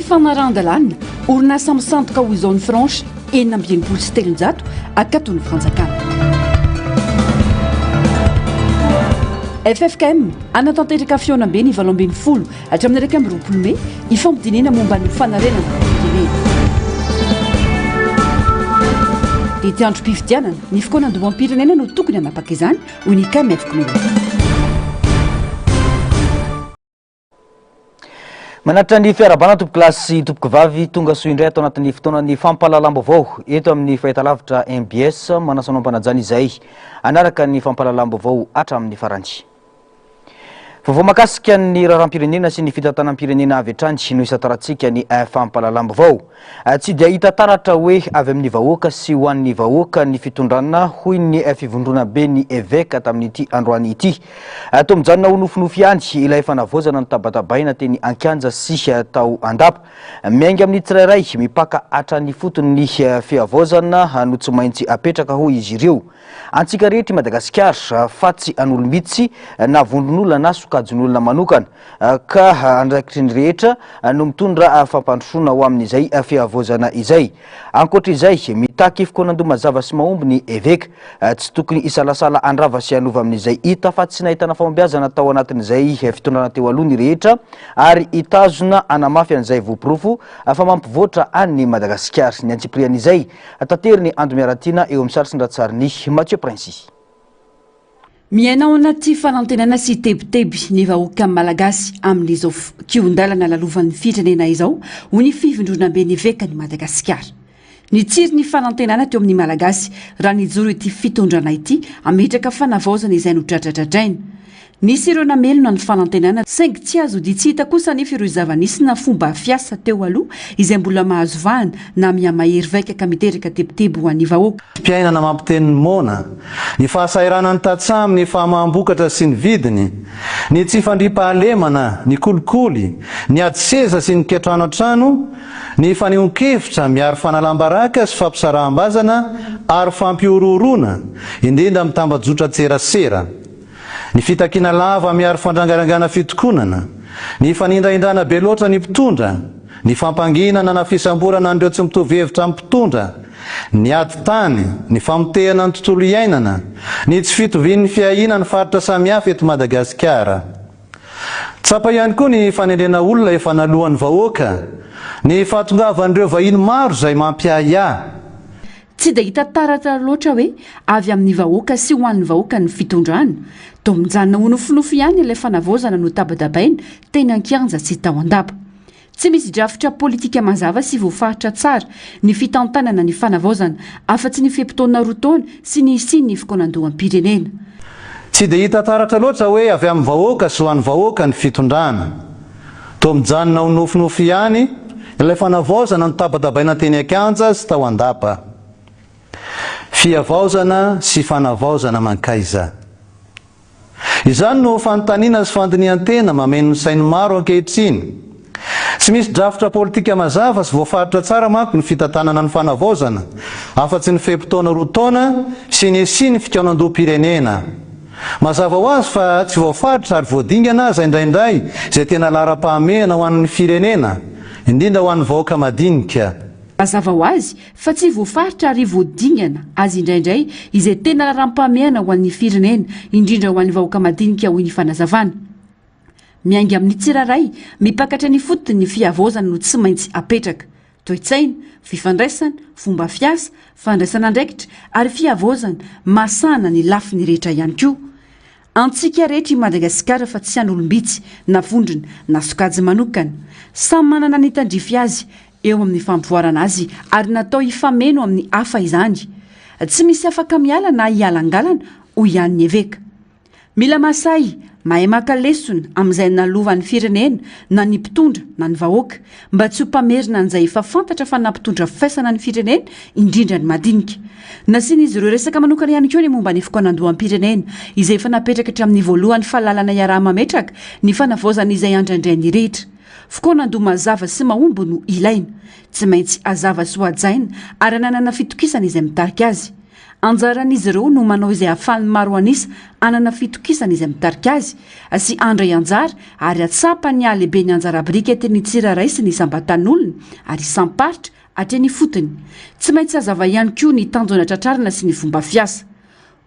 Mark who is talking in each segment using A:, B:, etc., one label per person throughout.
A: fanarandalana orinasa misantoka ho zone franche enina amby enimpolo sy telonjato akatony Franjakana. FFKM anatanteraka fionambe ny valo ambin'ny folo hatramin'ny iraika amby roapolo Mey ifampidinena momba ny fanarenana firenena. Dia ty androm-pifidianana ny fikonan-dovam-pirenena no tokony hanapaka izany hoy ny KMF-KNOU.
B: Manatra ny fiarabana tompoko lasy sy tompoko vavy tonga soa indray atao anatin'ny fotoanan'ny fampahalalam-baovao eto amin'ny fahitalavitra MBS manasana ampanajana izay anaraka ny fampahalalam-baovao hatramin'ny farany. Vaovao makasika ny raharam-pirenena sy ny fitantanam-pirenena avy hatrany no isataratsika ny fampahalalam-baovao. Tsy dia hita taratra hoe avy amin'ny vahoaka sy ho an'ny vahoaka ny fitondrana hoy ny fivondrona be ny évêque tamin'ity androany ity. Toa mijanona ho nofinofy ihany ilay fanavozana ny tabatabaina teny Ankanja sy tao Andapa. Miainga amin'ny tsirairay mipaka hatrany fotony ny fiavozana no tsy maintsy apetraka hoy izy ireo. Antsika rehetra Madagasikara fa tsy an'olom-bitsy na vondron'olona na sokajin'olona manokana ka andraikitry ny rehetra no mitondra fampandrosoana ho amin'izay fiavozana izay. Ankoatr'izay mitaky fikonan-doha mazava sy mahomby ny évêque tsy tokony isalasala andrava sy anova amin'izay hita fa tsy nahitana fahombiazana tao anatin'izay fitondrana teo aloha ny rehetra ary hitazona anamafy an'izay voaporofo fa mampivoatra any Madagasikara. Ny antsiprian'izay tanteriny Ando Miaratiana eo amin'ny saritry ny ratsarin'ny Mathieu Prince.
A: Miaina ao anaty fanantenana sy tebiteby ny vahoaka malagasy amin'izao kiondalana lalovan'ny firenena izao ho ny fivondrona be ny évêque ny Madagasikara. Ny tsiry ny fanantenana teo amin'ny malagasy raha nijoro ity fitondrana ity ametraka fanavaozana izay no dradradradraina. Nisy ireo namelona ny fanantenana saingy tsy azo dia tsy hita kosa nefa ireo zava-nisy na fomba fiasa teo aloha izay mbola mahazo vahana na miamahery vaika miteraka tebiteby ho an'ny vahoaka.
C: Mpiainana mampiteny mona ny fahasahiranany tatsaminy ny fahamahambokatra sy ny vidiny, ny tsy fandripahalemana, ny kolikoly, ny ady seza sy ny ketrano an-trano, ny fanehonkevitra miaro fanalambaraka sy fampisaraham-bazana ary fampiororona indrindra amin'ny tambajotra tserasera. Ny fitakina lava miaro fandrangarangana fitokonana, ny fanindraindrana be loatra ny mpitondra, ny fampanginana na fisamborana an'ireo tsy mitovy hevitra amin'ny mpitondra, ny ady tany, ny famotehana ny tontolo iainana, ny tsy fitovian'ny fiahina ny faritra samihafa eto Madagasikara. Tsapa ihany koa ny fanendrena olona efa nalohan'ny vahoaka, ny fahatongavan'ireo vahiny maro izay mampiahiahy.
A: Tsy dia hita taratra loatra hoe avy amin'ny vahoaka sy ho an'ny vahoaka ny fitondrana. Toa mijanona ho nofinofy ihany ilay fanavaozana no tabadabaina teny Ankanja sy tao Andapa. Tsy misy drafitra politika mazava sy voafaritra tsara ny fitantanana ny fanavaozana afa-tsy ny fiam-potoana roa taona sy ny isiny ny fikonan-doham-pirenena.
C: Tsy dia hita taratra loatra hoe avy amin'ny vahoaka sy ho an'ny vahoaka ny fitondrana. Toa mijanona ho nofinofy ihany ilay fanavaozana no tabadabaina teny Ankanja sy tao Andapa. Fiavaozana sy fanavaozana mankaiza. Izany no fanontaniana sy fandinihan-tena mameno ny sainy maro ankehitriny. Tsy misy drafitra politika mazava sy voafaritra tsara manko ny fitantanana ny fanavaozana afa-tsy ny feim-potoana roa taona sy ny esiny fikaonan-doham-pirenena. Mazava ho azy fa tsy voafaritra ary voadingana aza indraindray izay tena lara-pahamehana ho an'ny firenena, indrindra ho an'ny vahoaka madinika.
A: Mazava ho azy fa tsy voafaritra ary voadingana azy indraindray izay tena lara-pahamehana ho an'ny firenena, indrindra ho an'ny vahoaka madinika hoy ny fanazavana. Miainga amin'ny tsirairay mipakatra ny fotony ny fiavaozana no tsy maintsy apetraka. Toe-tsaina, fifandraisana, fomba fiasa, fandraisana andraikitra ary fiavaozana masana ny lafiny rehetra ihany koa. Antsika rehetra i Madagasikara fa tsy an'olom-bitsy na vondrona na sokajy manokana. Samy manana ny tandrify azy eo amin'ny fampivoarana azy ary natao hifameno amin'ny hafa izany. Tsy misy afaka miala na hialangalana ho ihany évêque. Mila masay, mahay maka lesona amin'izay nalovan'ny firenena na ny mpitondra na ny vahoaka mba tsy ho mpamerina an'izay efa fantatra fa nampitondra faisana ny firenena indrindra ny madinika. Nasian'izy ireo resaka manokana ihany koa ny momba ny fikonan-doham-pirenena izay efa napetraka hatramin'ny voalohany fahalalana iaraha-mametraka ny fanavaozana izay andraindrainy rehetra. Fikonan-doha mazava sy mahomby no ilaina, tsy maintsy hazava sy ho hajaina ary ananana fitokisana izay mitarika azy. anjaran'izy ireo no manao izay hafahany maro anisa anana fitokisana izy mitarika azy sy andray anjara ary atsapa ny ahlehibe ny anjara brika eteny tsiraray sy ny sambatan'olona ary samparitra hatreny fotony tsy maintsy azava ihany koa ny tanjona tratrarina sy ny fomba fiasa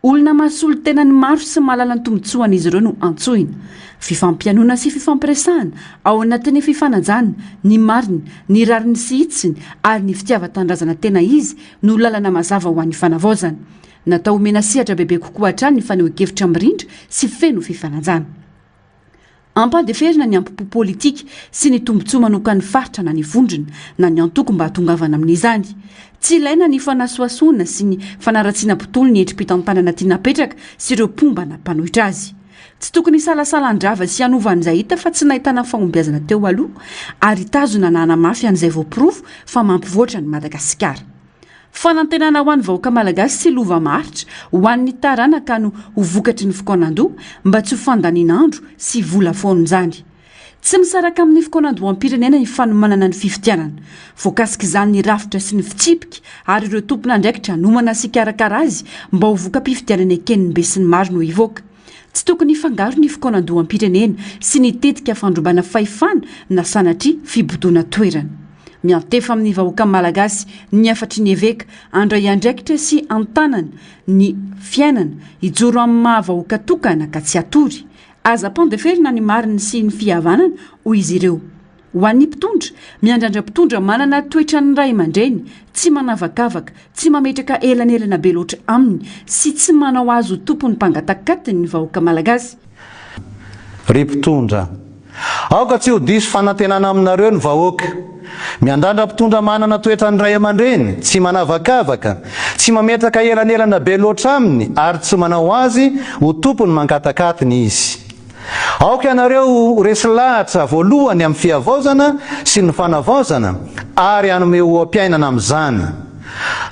A: olona mahasolo tena ny maro sy mahalala ny tombotsoan'izy ireo no antsoina fifampianona sy fifampiresahana ao anatin'ny fifanajana ny mariny ny rariny sy hitsiny ary ny fitiava-tandrazana tena izy no lalana mazava ho an'ny fanavaozana natao omena sihatra bebe kokoa hatrany ny faneho-kevitra mirindra sy feno fifanajana ampadeferina ny ampipo politika sy ny tombontsoa manoka ny faritra na ny vondrona na ny antoko mba hatongavana amin'izany tsy ilaina ny fanasoasoana sy ny fanaratsiana mpitolo ny entrim-pitantanana tia napetraka sy ireo pomba na mpanohitra azy tsy tokony salasalan-drava sy anovan'izay hita fa tsy nahitana fagnombiazana teo aloha ary tazona nanamafy an'izay voapirofo fa mampivoatra ny Madagasikara fanantenana ho an'ny vahoaka malagasy sy lova maritra ho an'ny taranaka no ho vokatry ny fokoanandoha mba tsy ho fandaninandro sy vola foan'izany tsy misaraka amin'ny fokoanandoha am-pirenena ny fanomanana ny fifidianana voakasika izany ny rafitra sy ny fitsipika ary ireo tompona ndraikitra nomana sy karakara azy mba ho voka-pifidianana ekeniny be sy ny maro no hivoaka tsy tokony fangaro ny fokoanandoha am-pirenena sy ny tetika fandrombana fahefana na sanatria fibodoana toerana miantefa amin'ny vahoaka malagasy ny afatry ny eveka andray andraikitra sy antanana ny fiainana hijoro amin'ny mahavahoaka tokana ka tsy atory aza pandeferina ny mariny sy ny fihavanana ho izy ireo ho an'ny mpitondra miandrandra mpitondra manana toetra ny ray aman-dreny tsy manavakavaka tsy mametraka elanelana be loatra aminy sy tsy manao azy ho tompony mpangatakatiny ny vahoaka malagasy
C: ry mpitondra aoka tsy ho diso fanantenana aminareo ny vahoaka miandandra mpitondra manana toetra ny ray aman-dreny tsy manavakavaka tsy mametraka elanelana be loatra aminy ary tsy manao azy ho tompony mangatakatiny izy aoka ianareo resy lahatra voalohany amin'ny fiavaozana sy ny fanavaozana ary anome ho ampiainana amin'izany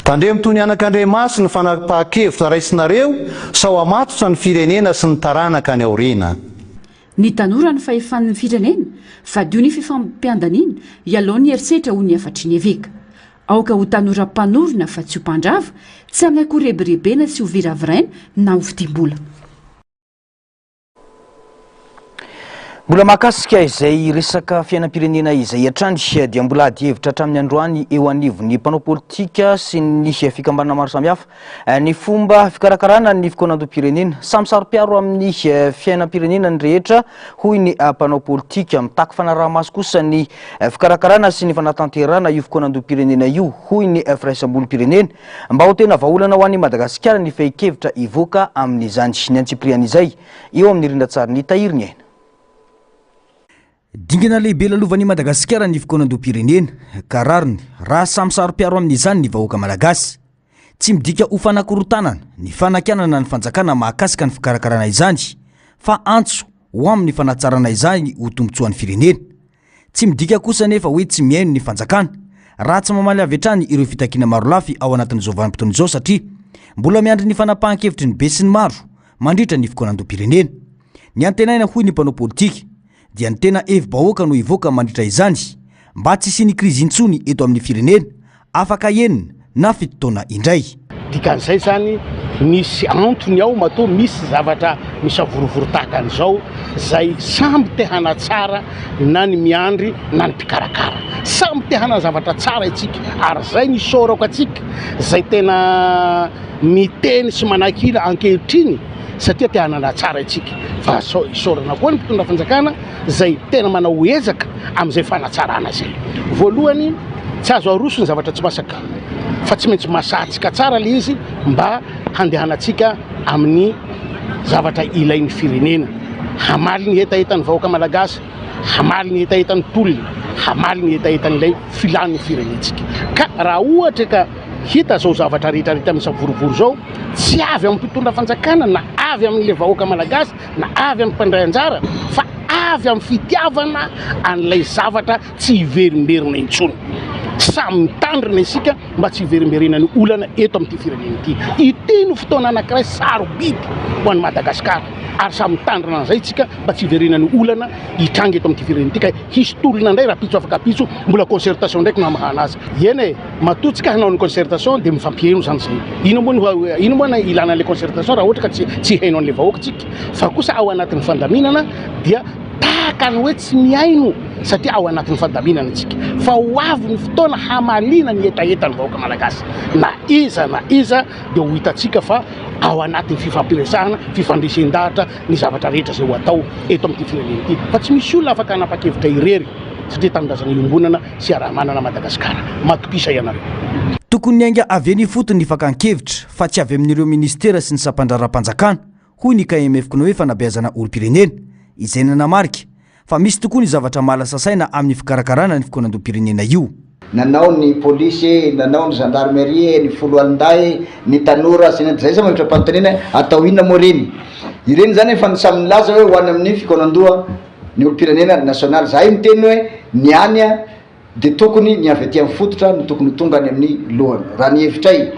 C: tandre mitony anak'Andriamasina ny fanapahan-kevitra raisinareo sao amatotra ny firenena sy ny taranaka ny aoriana
A: ny tanora ny fahefan'ny firenena fadio ny fifampiandaniana ialoha ny erisetra ho ny afatry ny eveka aoka ho tanora mpanorona fa tsy ho mpandrava tsy amin'ny akorebirebena sy ho viraviraina na ho fitim-bola
B: mbola mahakasika izay resaka fiainam-pirenena izay hatrany dia mbola ady hevitra hatramin'ny androany eo anivon'ny mpanao politika sy ny fikambanana maro samihafa ny fomba fikarakarana ny fokoanandom-pirenena samy saro-piaro amin'ny fiainam-pirenena ny rehetra hoy ny mpanao politika mitaky fanaraha-maso kosa ny fikarakarana sy ny fanatanterana io fokoanandom-pirenena io hoy ny firaisam-bolom-pirenena mba ho tena vahaolana ho an'ny Madagasikara ny fehi-kevitra ivoaka amin'izany ny antsipriana izay eo amin'ny rindratsary ny tahiriny aina dingana lehibe lalovan'ny Madagasikara ny fokoanandom-pirenena ka rariny raha samy saro-piaro amin'izany ny vahoaka malagasy tsy midika ho fanakorotanana ny fanakianana ny fanjakana mahakasika ny fikarakarana izany fa antso ho amin'ny fanatsarana izany ho tombotsoan'ny firenena tsy midika kosa nefa hoe tsy miaino ny fanjakana raha tsy mamaly avy hatrany ireo fitakiana maro lafy ao anatin'izao vanim-potoana izao satria mbola miandry ny fanapahan-kevitry ny be sy ny maro mandritra ny fokoanandom-pirenena ny antenaina hoy ny mpanao politika dia ny tena hevi-bahoaka no hivoaka mandritra izany mba tsy sy ny krizy intsony eto amin'ny firenena afaka enina na fitotaona indray
D: dikan'izay zany misy antony ao matoa misy zavatra misavorovoro tahaka an'izao zay samby te hanatsara na ny miandry na ny mpikarakara samby te hana zavatra tsara itsika ary zay ny sorako atsika zay tena miteny sy manakila ankehitriny satria te hanana tsara itsika fa isorana koa ny mpitondra fanjakana zay tena manao ezaka amin'izay fanatsarana zay voalohany tsy azo aroso ny zavatra tsy masaka fa tsy maintsy masatsika tsara le izy mba handehanantsika amin'ny zavatra ilain'ny firenena hamaly ny etaetan'ny vahoaka malagasy hamaly ny etaetan'ny tolona hamaly ny etaetan'ilay filan'ny firenetsika ka raha ohatra ka hita zao zavatra rehetrarehetra misavorovoro zao tsy avy amin'ny mpitondra fanjakana na avy amin'le vahoaka malagasy na avy amin'ny mpandray anjara fa avy amin'ny fitiavana an'ilay zavatra tsy hiverimberina intsony samy mitandrina isika mba tsy hiverimberenany olana eto amin'ity firenena ity no fotoana anankiray sarobidy ho an'ny Madagasikara ary samy mitandrina an'izay tsika mba tsy hiverenany olana hitrangy eto amin'ity firenena ity ka hisy tolona indray raha pitso afaka pitso mbola concertation ndraiky namahana azy eny matotsika hanao ny concertation dia mifampieno zany zay ino moa na ilana an'le concertation raha ohatra ka tsy hainao an'le vahoaka tsika fa kosa ao anatin'ny fandaminana dia tahaka ny hoe tsy miaino satria ao anatin'ny fandaminana tsika fa ho avy ny fotoana hamalina ny etaeta ny vahoaka malagasy na iza dia ho hitatsika fa ao anatin'ny fifampiresahana fifandresen-dahatra ny zavatra rehetra zay ho atao eto amin'ity firenena ity fa tsy misy olona afaka hanapa-kevitra irery satria tanindrazana iombonana sy arahamanana Madagasikara matokisa ianareo
B: tokony ainga avy any fotony ny fakan-kevitra fa tsy avy amin'ireo ministera sy ny sampandraram-panjakana hoy ny KMF-ko hoe fanabeazana olo-pirenena izay nanamarika fa misy tokoa ny zavatra malasasaina amin'ny fikarakarana ny fikonandom-pirenena io
E: nanao ny polisy nanao ny gendarmerie ny foloalinday ny tanora sy zay sa mahitra panotanena atao inona moa reny ireny zany efa samy laza hoe ho any amin'ny fikonandoa ny olo-pirenena national zahay miteny hoe ny anya dia tokony ny avy aty amin'ny fototra no tokony tonga any amin'ny lohany raha ny hevitray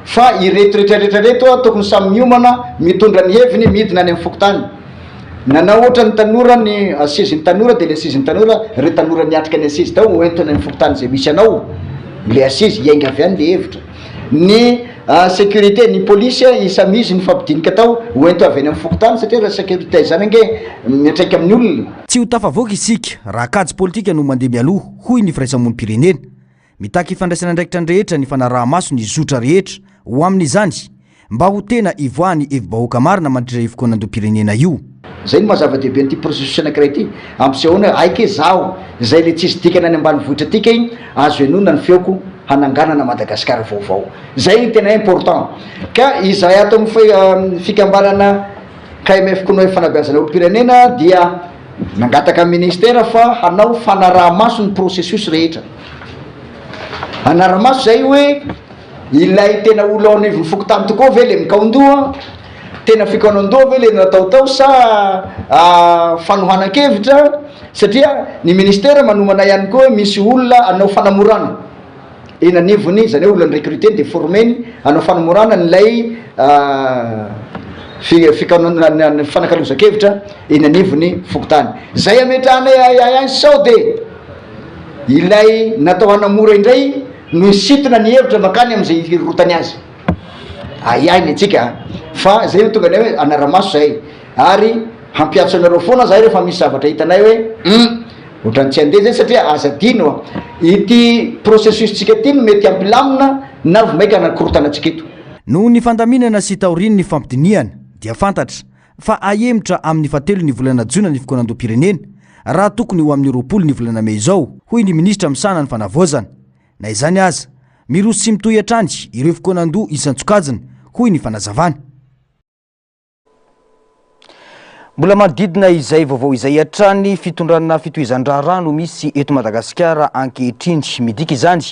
E: fa ireto rehetrarehetrareto tokony samy miomana mitondra ny heviny midina any amin'ny fokotany nanao ohatra ny tanora ny asizy ny tanora dia le asizy ny tanora re tanora niatrika ny asizy tao hoentona ny fokotany zay misy anao le asizy iainga avy any le hevitra ny sécurité ny polisy isamizy ny fampidinika tao hoento avy any amin'ny fokotany satria raha sécurité zany ange miatraiky amin'ny olona
B: tsy ho tafavoaka isika raha kajy politika no mandeha mialoha hoy ny firaisamon'nym-pirenena mitaky ifandraisana ndraikitra ny rehetra ny fanaraha-maso ny zotra rehetra ho amin'izany mba ho tena ivoany evi-bahoaka marina mandritra ivokonandom-pirenena io
E: zay ny mazava-dehibe n'ity processus anankiray ity ampisehoana aike zaho zay le tsisy dikana any ambanivohitra atika igny azo enona ny feoko hananganana Madagasikara vaovao zay tena important ka izay ato amin'ny fikambanana KMF-ko no hoe fanabeazana olo-pirenena dia nangataka ministera fa hanao fanaraha-maso ny processus rehetra hanaraha-maso zay hoe ilay tena olo ao anivony fokotany tokoa ve le mikaondoa tena fikanondoa ve le nataotao sa fanohanan-kevitra satria ny ministera manomana ihany koa misy olona anao fanamorana eny anivony zany hoe olona ny recruté dia formeny anao fanamorana nylay fanakalozan-kevitra eny anivony fokotany zay ametrahana any sao dia ilay natao hanamora indray no isitona ny hevitra makany amin'izay rotany azy aiainy atsika fa zay tonga nay hoe anaramaso zay ary hampiatso anareo foana zay rehefa misy zavatra hitanay hoe ohatrany tsy andeha zay satria aza dino ity processus tsika ty no mety ampilamina na vomaika anakorotana atsika eto
B: noho ny fandaminana sy taoriny ny fampidiniana dia fantatra fa ahemitra amin'ny fatelo ny volana jona ny fikonandom-pirenena raha tokony ho amin'ny roapolo ny volana may izao hoy ny ministra misana ny fanavozana na izany aza miroso sy mitohy atrany ireo fikonando isan-tsokajiny hoy ny fanazavana mbola manodidina izay vaovao izay atrany fitondrana fitohizan-draha rano misy eto Madagasikara ankehitriny midika izany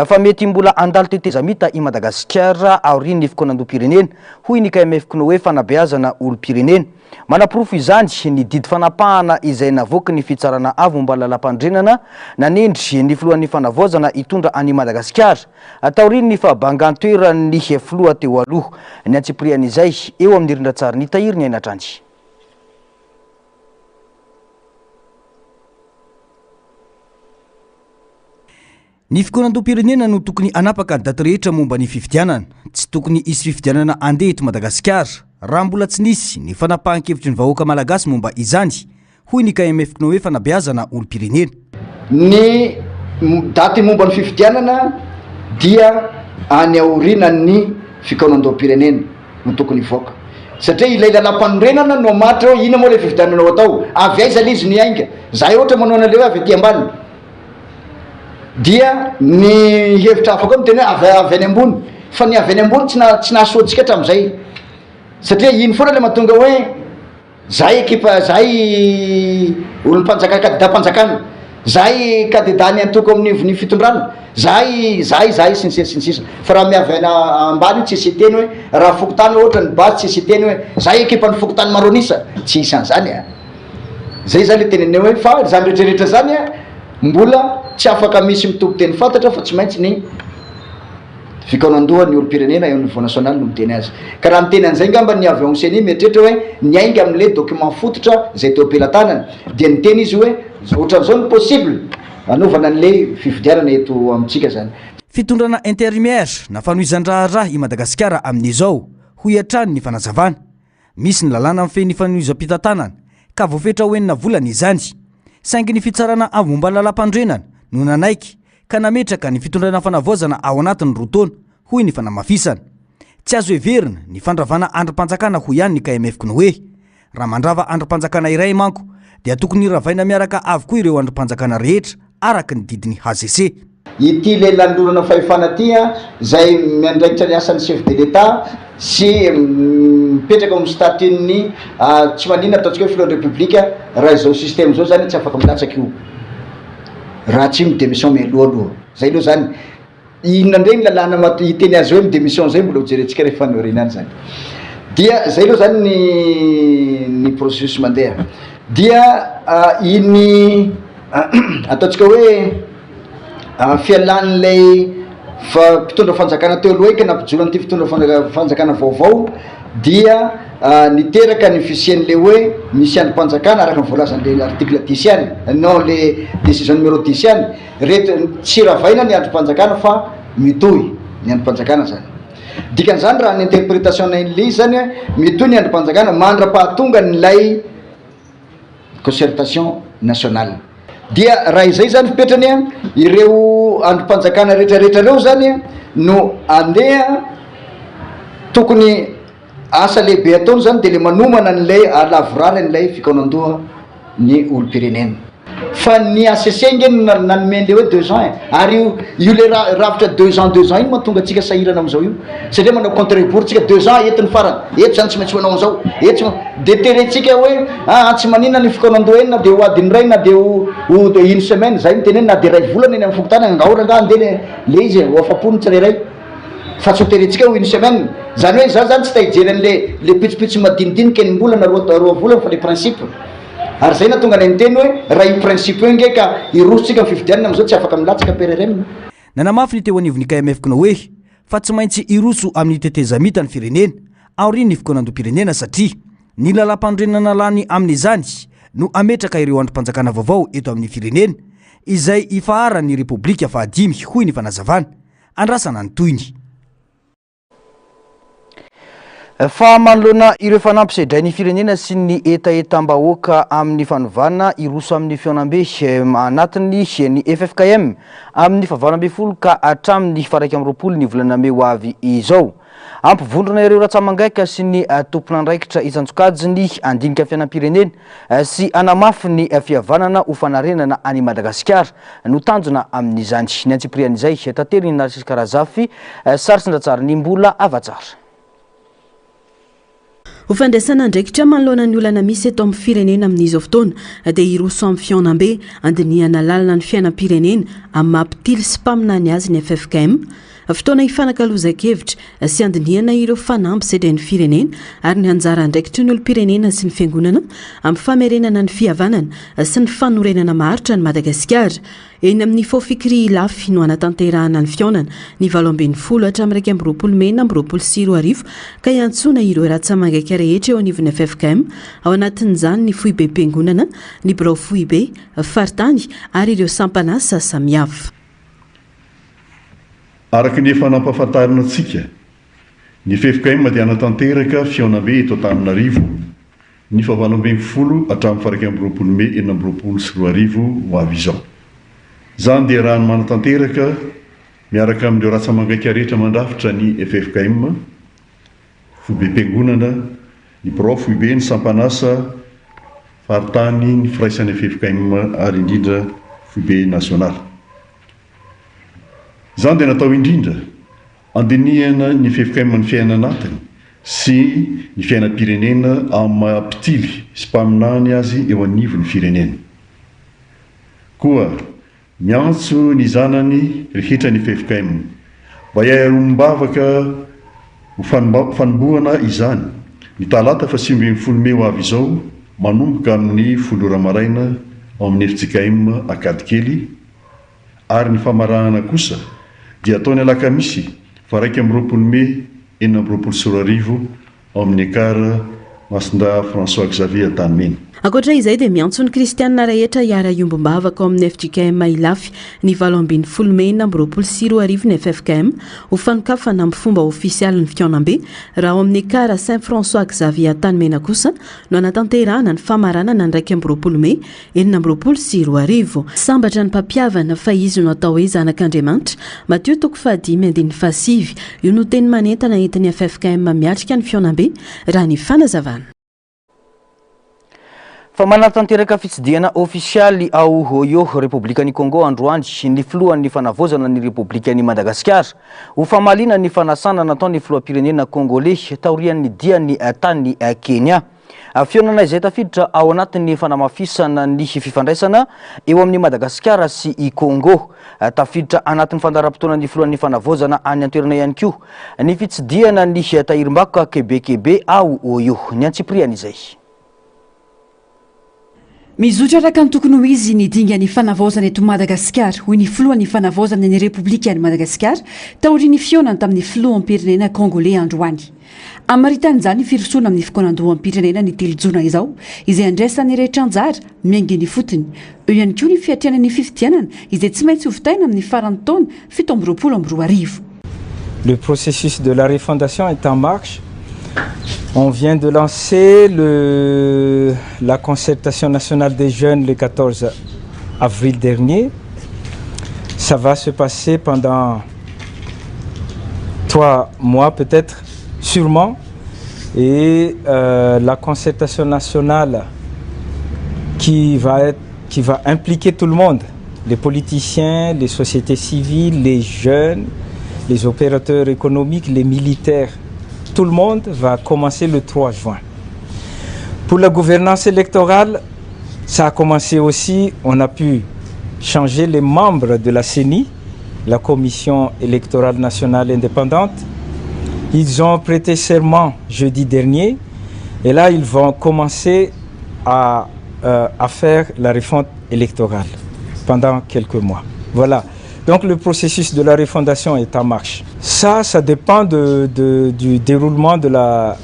B: fa mety mbola andalo tetezamita i Madagasikara aoriny fikonandom-pirenena hoy ny KMF-ko hoe fanabeazana olo-pirenena manaprofo izany ny didy fanapahana izay navoaka ny fitsarana avo mba lalam-pandrenana nanendry ny filohan'ny fanavozana itondra any Madagasikara ataoriny ny fahabangan-toeran'ny filoha teo aloha ny antsiprian'izay eo amin'ny rindran-tsary ny tahiry ny ainatrany ny fikonandom-pirenena no tokony anapaka ny daty rehetra momba ny fifidianana tsy tokony isy fifidianana andeha eto Madagasikara raha mbola tsy nisy ny fanapahan-kevitry ny vahoaka malagasy momba izany hoy ny KMF-ko hoe fanabeazana olo-pirenena
E: ny daty momba ny fifidianana dia any aorinan'ny fikonandom-pirenena no tokony voaka satria ilay lalam-panorenana no amatra hoe ina moa le fifidiananao atao avy aiza le izy ny ainga zahay ohatra manao analeo avy aty ambany dia ny hevitra afaka miteny hoe avy any ambony fa ny avy any ambony tsy nahasoantsika hatramin'izay satria iny foana le mahatonga hoe zahay ekipa zahay olom-panjakana kandida-panjakana zahay kandida ny antoko amin'ny fitondrana zahay sinsisa fa raha miavy any ambany tsy isy teny hoe raha fokotany ohatra ny basy tsy isy teny hoe zahay ekipa ny fokotany maronisa tsy isan'izany zay zany le tenene hoe fa zany rehetrarehetra zany mbola tsy afaka misy mitombo teny fantatra fa tsy maintsy ny fikaonandoha ny olo-pirenena eo niveau national no miteny azy ka raha miteny an'izay ngamba ny avy onseny mietrehitra hoe niainga amin'le document fototra zay teo ampelantanany dia niteny izy hoe ohatran'izao ny possible anaovana an'le fifidianana eto amintsika zany.
B: Fitondrana intérimaire na fanohizan-draharaha i Madagasikara amin'izao ho iatrany ny fanazavana. Misy ny lalàna amin'ny feny fanohizam-pitantanana ka voafetra ho enina volana izany. Saingy ny fitsarana amin'ny momba lalam-pandrenana no nanaiky ka nametraka ny fitondrana fanavaozana ao anatin'ny roa taona hoy ny fanamafisana. Tsy azo heverina ny fandravana androm-panjakana ho ihany ny KMF ny hoe raha mandrava androm-panjakana iray manko dia tokony ravaina miaraka avokoa ireo androm-panjakana rehetra araka ny didiny HCC.
E: Ity le landorana fahefana ty zay miandraikitra ny asan'ny chef de l'État sy mipetraka amin'ny statut-ny tsy manina ataontsika hoe filohan'ny république raha izao système zao zany tsy afaka milatsaky io raha tsy midémission mialoaloha zay aloha zany inona ndray ny lalàna iteny azy hoe midémission zay mbola hojerentsika rehefa niorinany zany dia zay aloha zany ny processus mandeha dia iny ataontsika hoe fialan'lay mpitondra fanjakana teo aloha eky nampijoro an'ity fitondra fanjakana vaovao dia niteraka ny fisian'le hoe misy androm-panjakana araka nyvoalazan'le article 10 any non le décision numéro 10 any reto tsy ravaina ny androm-panjakana fa mitohy ny androm-panjakana zany dikan'izany raha ny interprétation n'le izy zany mitohy ny androm-panjakana mandra-pahatonga nylay concertation nationale dia raha izay zany fipetrany ireo androm-panjakana rehetrarehetra reo zany no andeha tokony asa lehibe ataony zany de le manomana n'lay alavorary an'lay fikaonandoha ny olo-pirenena fa ny ACC ngeny nanomendle hoe 2 ans ary io le ravitra 2 ans iny mahatonga atsika sahirana am'izao io satria manao contre-bourre tsika 2 ans etin'ny farany eto zany tsy maintsy manao an'izao eto de terentsika hoe tsy manina ny fikaonandoha eny na de ho adiny ray na de ho une semaine zay miteny eny na de ray volana eny amin'ny fokotana angahora nga andeny le izy ho afapony tsirairay fa tsy hoterentsika ho une semaine zany hoe za zany tsy tahijery an'le pitsopitso madinidinika eny mbolana roa volana fa le principe ary zay natonga ny teny hoe raha io principe io nge ka irosotsika fifidianana am'izao tsy afaka milatsaka pereremina.
B: Nanamafy ny teo anivon'ny KMF na hoe fa tsy maintsy iroso amin'ny tetezamita ny firenena aoriny ny fikaonandoam-pirenena satria ny lalam-pandrenana lany amin'izany no ametraka ireo androm-panjakana vaovao eto amin'ny firenena izay ifaharan'ny repoblika fahadimy hoy ny fanazavana andrasana ny toyny. Fa manoloana ireo fanampy sedrain'ny firenena sy ny etaetam-bahoaka amin'ny fanovana iroso amin'ny fionambe anatiny ny FFKM amin'ny fahavalombe folo ka hatramin'ny faraika amby roapolo ny volana May ho avy izao. Ampivondrona ireo ratsamangaika sy ny tompon'andraikitra isantsokajiny andinika fiainam-pirenena sy anamafy ny fihavanana ho fanarenana any Madagasikara no tanjona amin'izany. Ny antsiprian'izay tanteriny Narcisse Karazafy sary sindratsara ny mbola avatsara.
F: Ho fandraisana andraikitra manoloana ny olana misy eto amin'ny firenena amin'izao fotoana dia iroso amin'ny fionambe andiniana lalina ny fiainam-pirenena amin'ny mampitily sy mpaminany azy ny FFKM. Fotoana hifanankalozan-kevitra sy andiniana ireo fanampy sedrain'ny firenena ary ny anjara andraikitra ny olo-pirenena sy ny fiangonana amin'ny famerenana ny fihavanana sy ny fanorenana maharitra ny Madagasikara. Eny amin'ny fofikiri lafy no anatanterahana ny fionana ny 20 hatramin'ny 20 May na 2024 ka iantsona ireo ratsamangaiky rehetra eo anivon'ny FFKM ao anatin'izany ny foibe mpiangonana, ny birao foibe, faritany ary ireo sampanasa samihafa.
G: Araka ny efa nampahafantarina antsika, ny FFKM dia anatanteraka fionambe eto Antananarivo ny 20 hatramin'ny 20 May 2024 ho avy izao. Zany dia raha manatanteraka miaraka amin'ireo ratsamangaiky rehetra mandrafitra ny FFKM, foibe mpiangonana, ny birao foibe, ny sampanasa, faritany, ny firaisan'ny FFKM ary indrindra foibe nasionaly. Zany dia natao indrindra andinihana ny FFKM ny fiaina anatiny sy ny fiainam-pirenena amin'ny mampitily sy mpaminany azy eo anivon'ny firenena. Koa miantso ny zanany rehetra ny FFKM mba hiarombavaka ho fanombohana izany ny talata 20 May ho avy izao manomboka amin'ny 10 maraina ao amin'ny FJKM akadikely ary ny famarahana kosa dia ataony alakamisy fa 2 Mey 2024 ao amin'ny akara Masindà François Xavier Tanimena.
F: Ankoatra izay dia miantsony Kristiana rehetra hiara iombom-bavaka ao amin'ny FJKM Ilafy ny 17 Mey 2024 ny FFKM ho fanokafana amin'ny fomba ofisialy ny Fianambe raha ao amin'ny akara Saint François Xavier Tanimena kosa no anatanterahana ny famaranana ny 20 Mey 2024. Sambatra ny mpampiavana fa izy no atao hoe zanak'Andriamanitra Matthieu 5:5 io no teny manentana entin'ny FFKM miatrika ny Fianambe raha ny fanazavana.
B: Fa manatanteraka fitsidiana ofisialy ao Oyo Republikan'i Congo androany ny filohan'ny fanavozana ny Republikan'i Madagasikara ho famalina ny fanasana nataony filoham-pirenena Congolais taorian'ny diany tany Kenya. Fionana izay tafiditra ao anatin'ny fanamafisana ny fifandraisana eo amin'ny Madagasikara sy i Congo tafiditra anatin'ny fandaram-potoana ny filohan'ny fanavozana any an-toerana ihany koa ny fitsidiana ny tahirim-bakoka kebekebe ao Oyo ny antsipriany izay.
A: Mizotra araka ny tokony ho izy ny dingany fanavozana eto Madagasikara hoy ny filohan'ny fanavozana ny Republikan'i Madagasikara taorian'ny fionany tamin'ny filoham-pirenena Congolais androany. Amaritan'izany firosoana amin'ny fikonan-doham-pirenena ny telojona izao izay andraisan'ny rehetra anjara miaingy fotony. Eo ihany koa ny fiatrianany fifidianana izay tsy maintsy hovitaina amin'ny farany taona 2022.
H: Le processus de la refondation est en marche. On vient de lancer la concertation nationale des jeunes le 14 avril dernier. Ça va se passer pendant 3 mois peut-être, sûrement. Et la concertation nationale qui va impliquer tout le monde, les politiciens, les sociétés civiles, les jeunes, les opérateurs économiques, les militaires, tout le monde va commencer le 3 juin. Pour la gouvernance électorale, ça a commencé aussi, on a pu changer les membres de la CENI, la Commission électorale nationale indépendante. Ils ont prêté serment jeudi dernier et là ils vont commencer à faire la réforme électorale pendant quelques mois. Voilà. Donc le processus de la refondation est en marche. Ça dépend du déroulement de la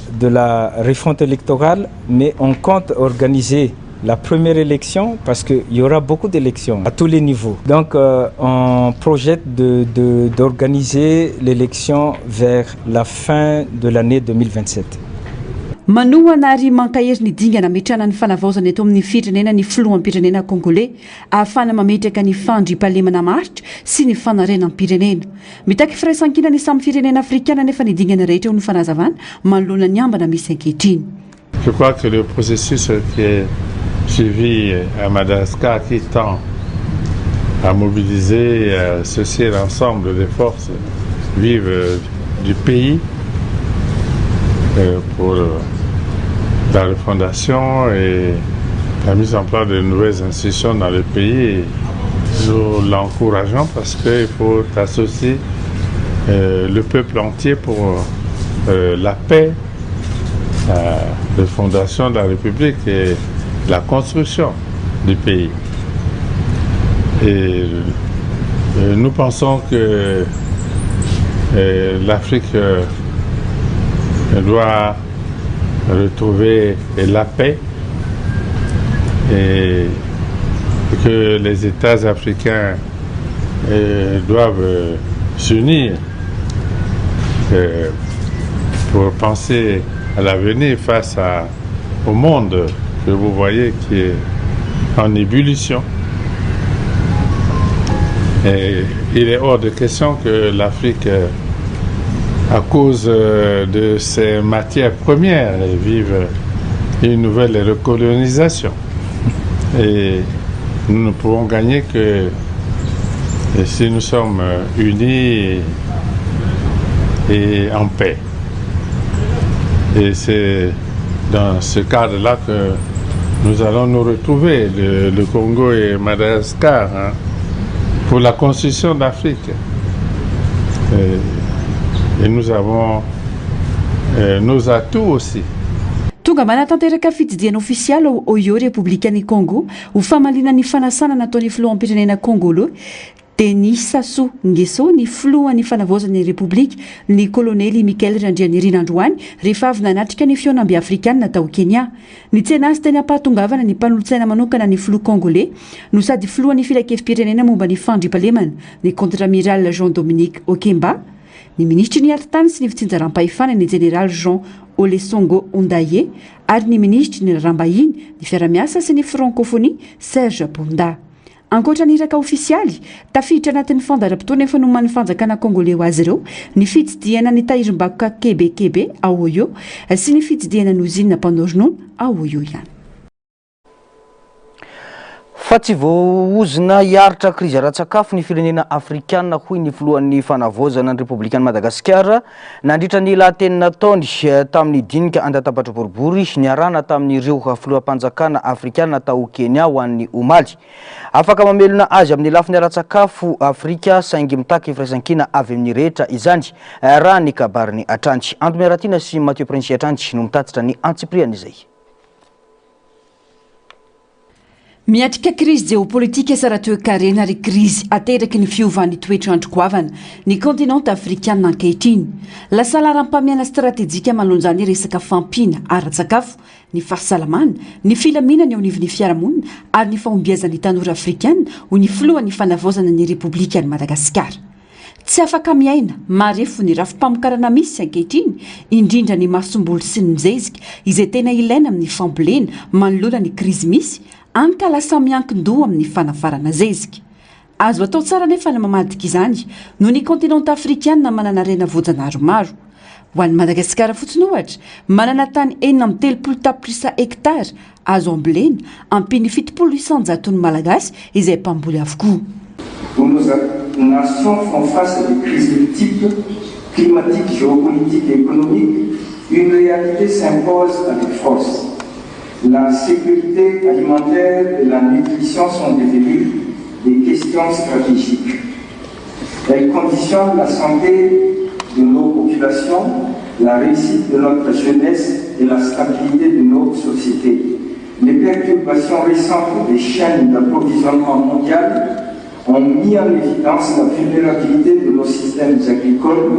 H: refonte électorale, mais on compte organiser la première élection parce qu'il y aura beaucoup d'élections à tous les niveaux. Donc on projette d'organiser l'élection vers la fin de l'année 2027.
A: Manohana ary mankahery ny dingana metrana ny fanavaozana eto amin'ny firenena ny filoham-pirenena Congolais ahafana mametraka ny fandriampahalemana maritra sy ny fanarenan'ny pirenena. Mitaky firaisankina ny samy firenena afrikana nefa ny dingana rehetra eo ny fanazavana manoloana ny ambana misy ankehitriny.
I: Je crois que le processus qui est suivi à Madagascar qui tend à mobiliser, à associer l'ensemble des forces vives du pays pour la refondation et la mise en place de nouvelles institutions dans le pays. Nous l'encourageons parce qu'il faut associer le peuple entier pour la paix, la refondation de la République et la construction du pays. Et nous pensons que l'Afrique doit retrouver la paix et que les États africains doivent s'unir pour penser à l'avenir face au monde que vous voyez qui est en ébullition. Et il est hors de question que l'Afrique, à cause de ses matières premières, vive une nouvelle recolonisation. Et nous ne pouvons gagner que si nous sommes unis et en paix. Et c'est dans ce cadre-là que nous allons nous retrouver, le Congo et Madagascar, pour la construction d'Afrique. Et nous avons nos atouts aussi.
A: tonga manatanteraka fididiana ofisialy oyo republikan'ny congo ho famalinany fanasana nataony filohampirenena congolo Denis Sassou Nguesso ny filohan'ny fanavaozan'ny republika ny kolonely Michael Randrianirina-Androany rehefa avy nanatrika ny fionamby afrikanina tao Kenya. Ny tsena azy teny ampahatongavana ny mpanolontsaina manokana ny filoha congolais no sady filohan'ny filakevim-pirenena momba ny fandriampahalemana ny contre-amiral Jean-Dominique Okemba, ny ministry ny ati-tany sy ny fitsinjaram-pahefana ny général Jean Olesongo Ondaye ary ny ministry ny rambahiny ny fiaramiasa sy ny francophonie Serge Bonda. Ankoatra ny iraka ofisialy, tafiditra anatin'ny fandaram-potoana efa noman'ny fanjakana congolais ho azy ireo ny fitsidiana ny tahirim-bakoka kebekebe ao Oyo sy ny fitsidiana ny ozinina mpanoronona ao Oyo ihany.
B: Fa tsy voaozina hiaritra krizy ara-tsakafo ny firenena afrikanina hoy ny filohan'ny fanavaozana ny Republikan'i Madagasikara nandritra ny lahateny nataony tamin'ny dinika andatabatra boribory niarana tamin'ireo filoham-panjakana afrikanina tao Kenya ho an'ny omaly. Afaka mamelona azy amin'ny lafiny ara-tsakafo Afrika saingy mitaka firaisan-kina avy amin'ny rehetra izany raha ny kabariny Atranty. Andro Miaratina sy Mathieu Prince Atranty no mitatitra ny antsipriana izay.
A: Miatrika krizy geopolitika sara toe-karena ary krizy ateraky ny fiovan'ny toetrandro goavana ny kontinanta afrikanina ankehitriny. Lasa laharam-pamiana stratéjika manoloan'izany resaka fampina ara-tsakafo, ny fahasalamana, ny filaminana eo anivon'ny fiarahamonina ary ny fahombiazan'ny tanora afrikanina ho ny filohan'ny fanavaozana ny Republikan'i Madagasikara. Tsy afaka miaina marefo ny rafi-pamokarana misy ankehitriny indrindra ny masombolo sy ny mizezika izay tena ilaina amin'ny fambolena manoloana ny krizy misy anka lasa miankin-doha amin'ny fanafarana zezika. Azo atao tsara nefa ny mamadika izany no ny kontinanta afrikanina manana rena voajanahary maro. Ho an'ny Madagasikara fotsiny ohatra, manana tany 430 tapitrisa hektara azo ambolena ampiny 700 malagasy izay mpamboly avokoa.
J: Nos nations font face à des crises multiples, climatiques, géopolitiques et économiques. Une réalité s'impose avec force. La sécurité alimentaire et la nutrition sont devenues des questions stratégiques. Elles conditionnent la santé de nos populations, la réussite de notre jeunesse et la stabilité de nos sociétés. Les perturbations récentes des chaînes d'approvisionnement mondiales ont mis en évidence la vulnérabilité de nos systèmes agricoles,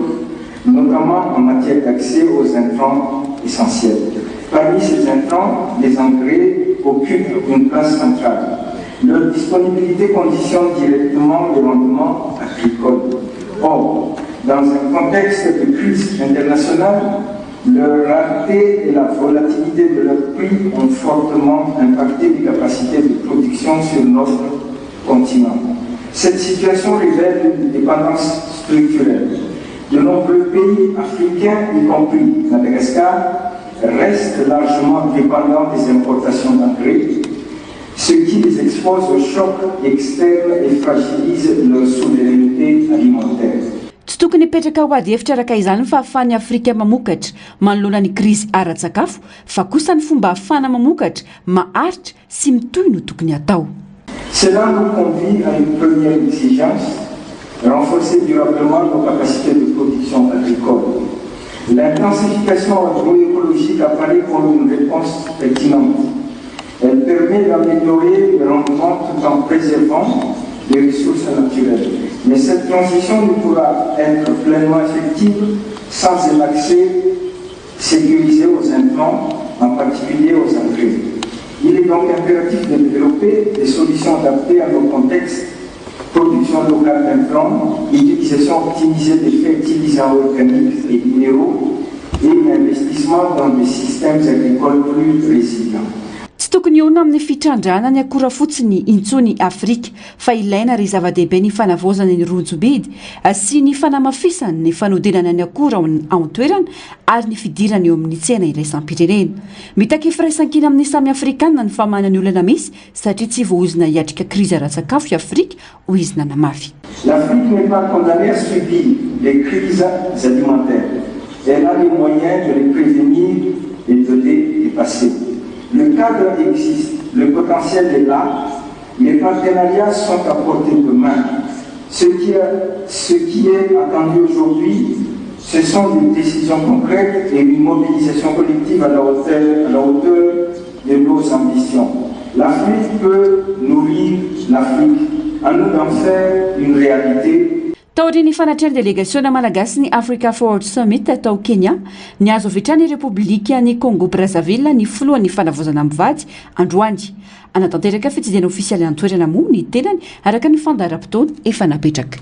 J: notamment en matière d'accès aux intrants essentiels. Parmi ces intrants, les engrais occupent une place centrale. Leur disponibilité conditionne directement les rendements agricoles. Or, dans un contexte de crise internationale, leur rareté et la volatilité de leurs prix ont fortement impacté les capacités de production sur notre continent. Cette situation révèle une dépendance structurelle. De nombreux pays africains, y compris Madagascar, restent largement dépendants des importations d'engrais, ce qui les expose au choc externe et fragilise leur souveraineté alimentaire.
A: Tsy tokony hipetraka ho ady hevitra araka izany fa ahafahan'ny Afrika mamokatra manoloana ny krizy ara-tsakafo, fa kosa ny fomba ahafahana mamokatra maharitra sy mitohy no tokony atao.
J: Cela nous conduit à une première exigence, renforcer durablement nos capacités de production agricole. L'intensification agroécologique apparaît comme une réponse pertinente. Elle permet d'améliorer le rendement tout en préservant les ressources naturelles. Mais cette transition ne pourra être pleinement effective sans un accès sécurisé aux intrants, en particulier aux engrais. Il est donc impératif de développer des solutions adaptées à nos contextes, production locale d'intrants, utilisation optimisée des fertilisants organiques et minéraux et investissement dans des systèmes agricoles plus résilients.
A: Tsy tokony eo amin'ny fitrandrana ny akora fotsiny intsony Afrika fa ilaina ry zava-dehibe ny fanavaozana ny ronjobidy sy ny fanamafisany ny fanodinana ny akora ao an-toerana ary ny fidirana eo amin'ny tsena iraisam-pirenena. Mitaky firaisan-kina amin'ny samy afrikanina ny famana ny olana misy satria tsy voaozina hiatrika krizy ara-tsakafo i Afrika ho izy nanamafy.
J: L'Afrique n'est pas condamnée à subir les crises alimentaires. Elle a les moyens de les prévenir et de les dépasser. Le cadre existe, le potentiel est là, les partenariats sont à portée de main. Ce qui est attendu aujourd'hui, Ce sont des décisions concrètes et une mobilisation collective à la hauteur de nos ambitions. L'Afrique peut nourrir l'Afrique, à nous d'en faire une réalité.
A: Taoriny fanatrany délégationa malagasy ny Africa Forward Summit tao Kenya niazo avitrany Republika ny Congo Brazzaville ny foloan'ny fanavozana mivady androany anatanteraka fitsidina ofisialy antoerana moa ny tenany araka ny fandaharam-potoana efa napetraka.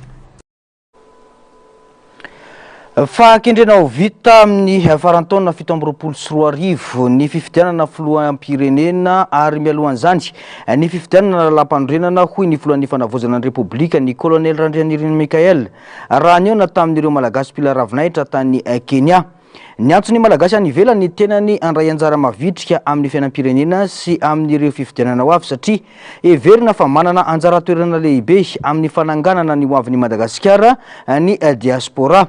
B: Fakendrenao vita amin'ny farantaona 724 ny fifidianana filoham-pirenena ary mialohan'izany ny fifidianana lampandrenana hoy ny filohan'ny fanavozana ny Republika ny Colonel Randrianirina Mikael raha ny eo tamin'ireo malagasy mpila ravinahitra tany Kenya. Ny antsony malagasy any ivelany ny tenany andray anjara mavitrika amin'ny fiainam-pirenena sy amin'ireo fifidianana ho avy satria everina fa manana anjara toerana lehibe amin'ny fananganana ny ho avin'ny Madagasikara ny diaspora.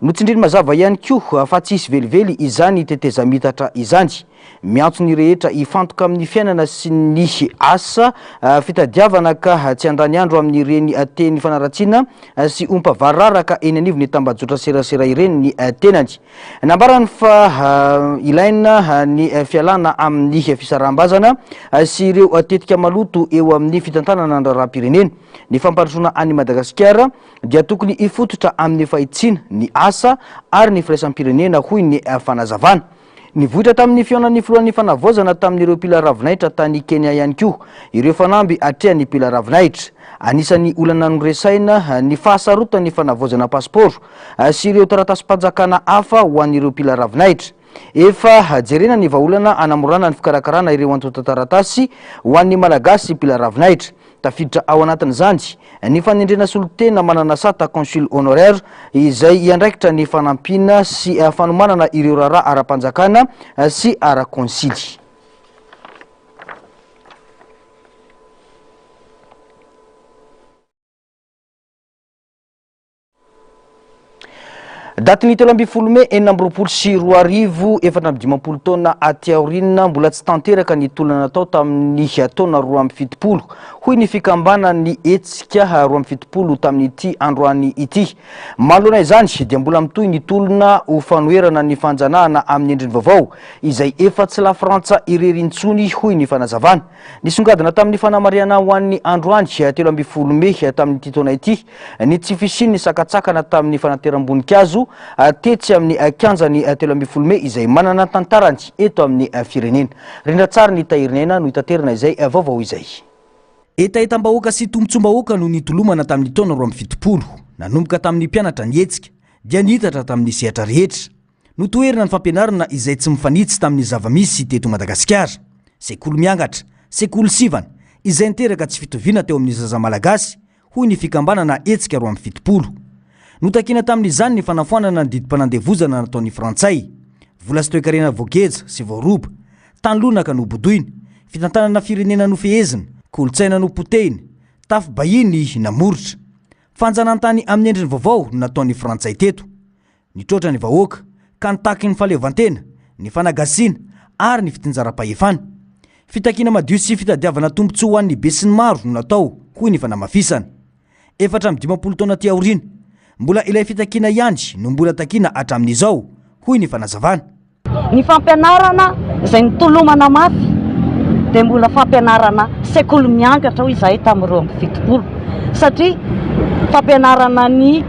B: Notsindriny mazava ihany koa fa tsy hisy velively izany teteza mitatra izany. Miantsony rehetra ifantoka amin'ny fiainana sy ny asa fitadiavana ka tsy andany andro amin'ireny teny fanaratsiana sy ompavararaka eny anivony tambajotra serasera ireny ny tenany. Nambarany fa ilaina ny fialana amin'ny fisarambazana sy ireo tetika maloto eo amin'ny fitantanana andraraha-pirenena. Ny fampandrosoana any Madagasikara dia tokony ifototra amin'ny fahitsiana ny asa ary ny firaisampirenena hoy ny fanazavana. Ny vohitra tamin'ny fiaonan'ny filohan'ny fanavozana tamin'ireo mpila ravinahitra tany Kenya ihany koa ireo fanamby atrehan'ny mpila ravinahitra. Anisan'ny olana noresaina ny fahasarotan'ny fanavozana pasiporo sy ireo taratasy-panjakana hafa ho an'ireo mpila ravinahitra. Efa jerena ny vahaolana anamorana ny fikarakarana ireo antota-taratasy ho an'ny malagasy mpila ravinahitra. Tafiditra ao anatin'izany ny fanendrena solotena manana sata consul honoraire izay iandraikitra ny fanampina sy fanomanana ireo raharaha ara-panjakana sy ara-konsily. Datin'ny 7 Mey 2024 450 taona aty aoriana mbola tsy tanteraka ny tolona natao tamin'ny taona 2070 hoy ny fikambanan'ny etsika 2070 tamin'ity androany ity. Manoloana izany dia mbola mitohy ny tolona ho fanoherana ny fanjanahana amin'ny endriny vaovao izay efa tsy la frantsa irerin-tsony hoy ny fanazavana. Nisongadina tamin'ny fanamariana ho an'ny androany 13 Mey tamin'ity taona ity ny tsy fisian'ny sakatsakana tamin'ny fanateram-boninkazo tetsy amin'ny kianjany 13 Mey izay manana tantarany eto amin'ny firenena. Rindra tsara ny tahirinena no hitaterina izay vaovao izay. Etaetam-bahoaka sy tombotsom-bahoaka no nitolomana tamin'ny taona 2070 nanomboka tamin'ny mpianatra ny etsika dia nihitatra tamin'ny sehatra rehetra. Notoerina ny fampianarana izay tsy mifanitsy tamin'ny zavamisy teto Madagasikara. Sekoly miangatra, sekoly sivana izay niteraka tsy fitoviana teo amin'ny zaza malagasy hoy ny fikambanana etsika 2070. Notakina tamin'izany ny fanafoanana ny didim-panandevozana nataon'ny Frantsay. Vola sy toe-karena voageja sy voaroba, tanlonaka no bodoina, fitantanana firenena no fehezina, kolotsaina no potehina, tafy bahiny namoritra. Fanjanantany amin'ny endriny vaovao no nataon'ny Frantsay teto. Nitrotra ny vahoaka, ka nitaky ny falevantena, ny fanagasiana ary ny fitinjara-pahefana. Fitakina madio sy fitadiavana tombotsoa ho an'ny be sy ny maro no natao hoy ny fanamafisana. 450 taona aty aoriana mbola ilay fitakina ihany no mbola takina hatramin'izao hoy ny fanazavana.
K: Ny fampianarana izay nitolomana mafy dia mbola fampianarana sekoly miangatra hoy izahay tamin'ny 2070 satria fampianarana ny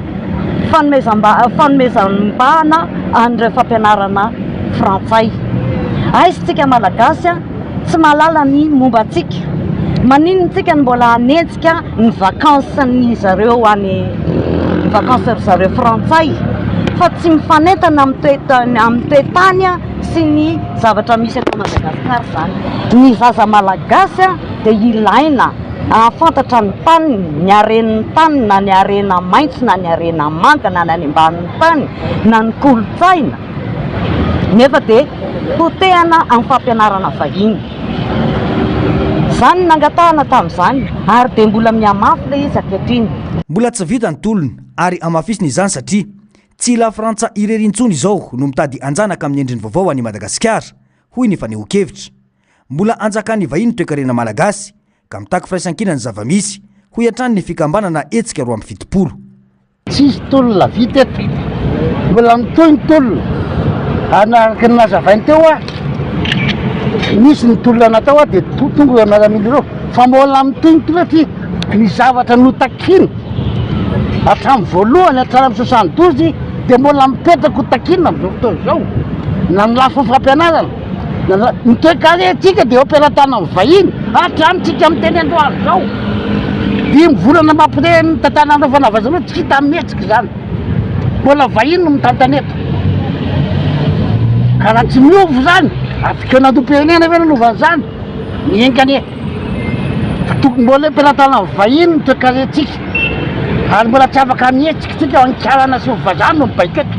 K: fanomezam-bana an'ireo fampianarana frantsay. Aizitsika malagasy tsy mahalala ny momba antsika. Maninontsika ny mbola hanentsika ny vakansy zareo any vakansy zareo frantsay fa tsy mifanentana amin'ny toetany sy ny zavatra misy eto Madagasikara zany. Ny zaza malagasy dia ilaina afantatra ny tany, ny haren'ny tany, na ny harena maitso, na ny harena manga, na ny ambanin'ny tany, na ny kolotsaina. Nefa dia potehana amin'ny fampianarana vahiny. Zany nangatahana tamin'izany ary dia mbola mihamafy ilay izy ankehitriny.
B: Mbola tsy vita ny tolona ary amafisina izany satria tsy la Frantsa irerin-tsony izao no mitady anjanaka amin'ny endriny vaovao any Madagasikara hoy ny faneho-kevitra. Mbola anjakan'ny vahiny toe-karena malagasy ka mitaky firaisan-kina ny zavamisy hoy hatrany ny fikambanana etsika 2070.
D: Tsisy tolona vita eto mbola mitoyntolona anaraka ny nazavainy teo a misy ny tolona natao a dia tonga miaramila ireo fa mbola mitoyntolo ty ny zavatra notakiny hatramin'ny voalohany hatrany 72 dia mbola mipetraka ho takina amin'izao fotoana izao na ny lafo fampianarana nitoekaretika dia opératana amin'ny vahiny hatramitsika miteny androany zao 5 volana mampire ny tantana anaovanavazanao tsy hita mihetsika zany mbola vahiny no mitantaneto ka raha tsy miovo zany afaka nantom-pirenena ve nanovany zany miengany e fa tokony mbola opératana amin'ny vahiny nitoekarentsika ary mbola tsy afaka mihetsika tsika ankarana sy vazany no mibaiketo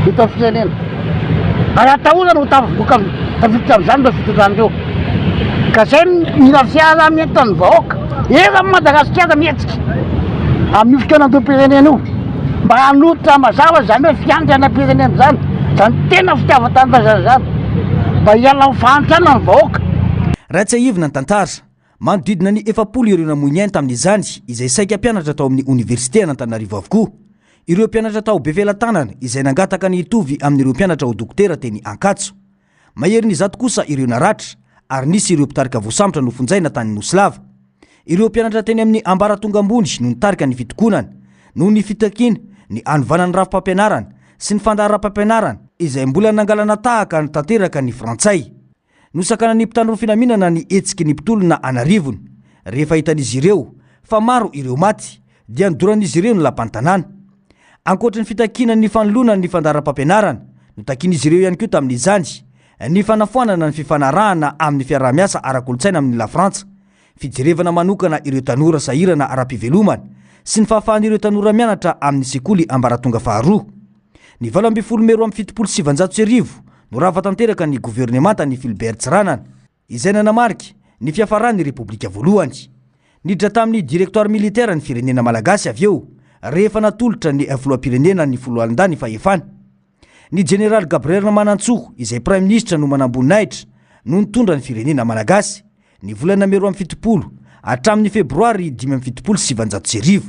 D: hita firenena ary atahorana ho tavititra amin'izany mba fitondrandreo ka zay mila fiara-mientan'ny vahoaka efa Madagasikara mihetsika amin'ny fikanantom-pirenena io mba hanototra mazava zany hoe fiandrianam-pirenena zany zany tena fitiavan-tanindrazana zany mba hiala amin'ny fahantrana ny vahoaka
B: raha tsy ahivina ny tantara manodidina ny 700 ireo namoiny ainy tamin'izany izay saika mpianatra tao amin'ny université an'Antananarivo avokoa ireo mpianatra tao be velan-tanana izay nangataka ny hitovy amin'ireo mpianatra ho dokotera teny Ankatso mahery zato kosa ireo naratra ary nisy ireo mpitarika voasambotra no fonjaina tany Nosilava ireo mpianatra teny amin'ny ambaratonga ambony no nitarika ny fitokonana no ny fitakina ny anovanan'ny rafim-pampianarana sy ny fandaharam-pampianarana izay mbola nangalana tahaka ny tanteraka ny frantsay nosakana ny mpitandro finaminana ny etsiky ny mpitolona anarivony rehefa hitan'izy ireo fa maro ireo maty dia nidoran'izy ireo ny lapantanana ankoatra ny fitakina ny fanolona ny fandaharam-pampianarana no takin'izy ireo ihany koa tamin'izany ny fanafoanana ny fifanarahana amin'ny fiaraha-miasa ara-kolotsaina amin'ny Lafrantsa fijerevana manokana ireo tanora sahirana ara-pivelomana sy ny fahafahan'ireo tanora mianatra amin'ny sekoly ambaratonga faharoa ny 12 Mero amin'ny 770 no raha tanteraka ny gouvernemanta ny Philbert Tsiranana izay nanamarika ny fiafaran'ny repoblika voalohany nidra tamin'ny direktoire militaire ny firenena malagasy avy eo rehefa natolotra ny filoham-pirenena ny Foloalindany fahefana ny général Gabriel Manantsoa izay prime ministre no manamboninahitra no nitondra ny firenena malagasy ny volana Mero amin'ny 70 hatramin'ny febroary 5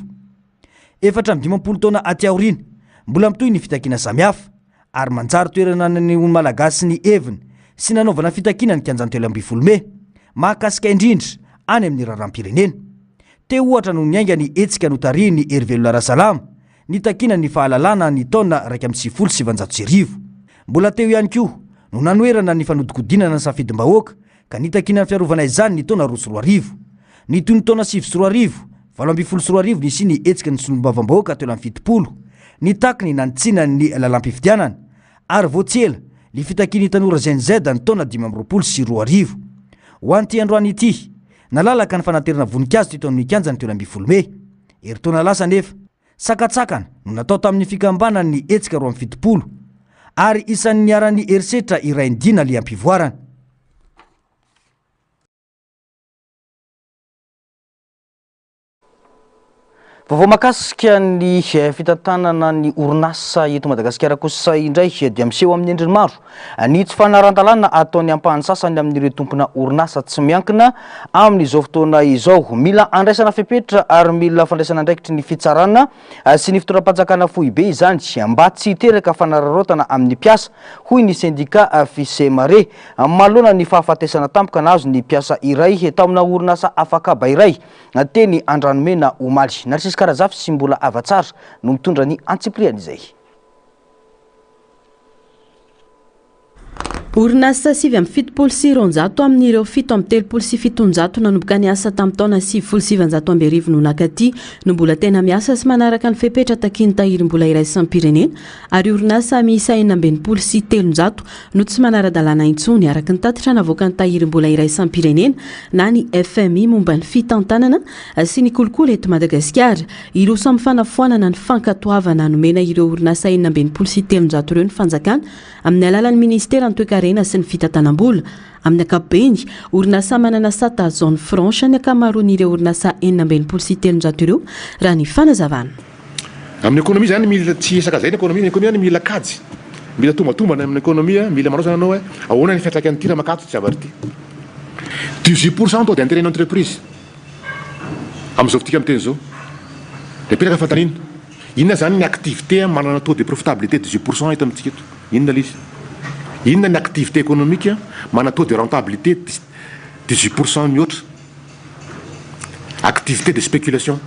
B: efatra amin'ny 12 taona aty aorina mbola mitoy ny fitakina samihafa ary manjary toerana ny malagasy ny heviny sy nanaovana fitakina ny kianjantoela ambifolo mahakasika indrindra any amin'ny raharam-pirenena teo ohatra no niainga ny etsika notari ny Hervé Larasalama nitakina ny fahalalana ny taona 1770 mbola teo ihany koa no nanoerana ny fanodikodinana ny safidim-bahoaka ka nitakina ny fiarovana izany ny taona 20 ny toy ny taona 7 20 nisy ny etsika ny solombavam-bahoaka teo amin'ny 70 ny takiny nanitsina ny lalam-pifidianana ary voatsela ny fitakiny tanora ZNZ ny taona 20 ho an'ity androany ity nalalaka ny fanaterana voninkazo teo amin'ny kianjany teo amin'ny 10 eritaona lasa nefa sakatsakana no natao tamin'ny fikambanany ny etsika 70 ary isan'ny niaran'ny erisetra iraindina le ampivoarana vao makasika ny fitantanana ny orinasa eto Madagasikara kosa indray dia miseho amin'ny endriny maro ny tsy fanaran-dalàna ataon'ny ampahany sasany amin'ireo tompona orinasa tsy miankina amin'izao fotoana izao mila andraisana fepetra ary mila fandraisana andraikitry ny fitsarana sy ny fitoram-panjakana fohy be izany mba tsy hiteraka fanararaotana amin'ny mpiasa hoy ny syndicat Fisemare malona ny fahafatesana tampoka nazo ny mpiasa iray tamina orinasa afakaba iray teny Andranomena Omaly karazafy sy mbola avatsara no mitondra ny antsipliana izay
F: orinasa 770 amin'ireo 737 nanomboka ny asa tamin'ny taona 770 no nakaty no mbola tena miasa sy manaraka ny fepetra takiny tahirim-bola iray sampirenena ary orinasa miisa 730 no tsy manara-dalàna intsony araka ny tatitra navoaka ny tahirim-bola iray sampirenena na ny FMI momba ny fitantanana sy ny kolokolo eto Madagasikara ireo samy fanafoanana ny fankatoavana nomena ireo orinasa 730 ireo ny fanjakana amin'ny alalan'ny ministera ny toekarena sy ny fitantanam-bola amin'ny ankapobeny orinasa manana sata zone franche ny akamaroan'ireo orinasa 730 ireo raha ny fanazavana
L: amin'ny ekonomia zany mila tsy esaka zay ny ekonomia mila kajy mila tombatombana amin'ny ekonomia mila manaosana anao hoe ahoana ny fiatraikany ty raha makato tsy avary ty 18% tao dia intérêt entreprise amin'izao fitika amin'ny teny zao dia piraka fantanina inona zany ny activité manana taux de profitabilité 18% eto amintsika eto inona lizy inona ny activité économique manana taux de rentabilité 18% mihoatra activité de spéculation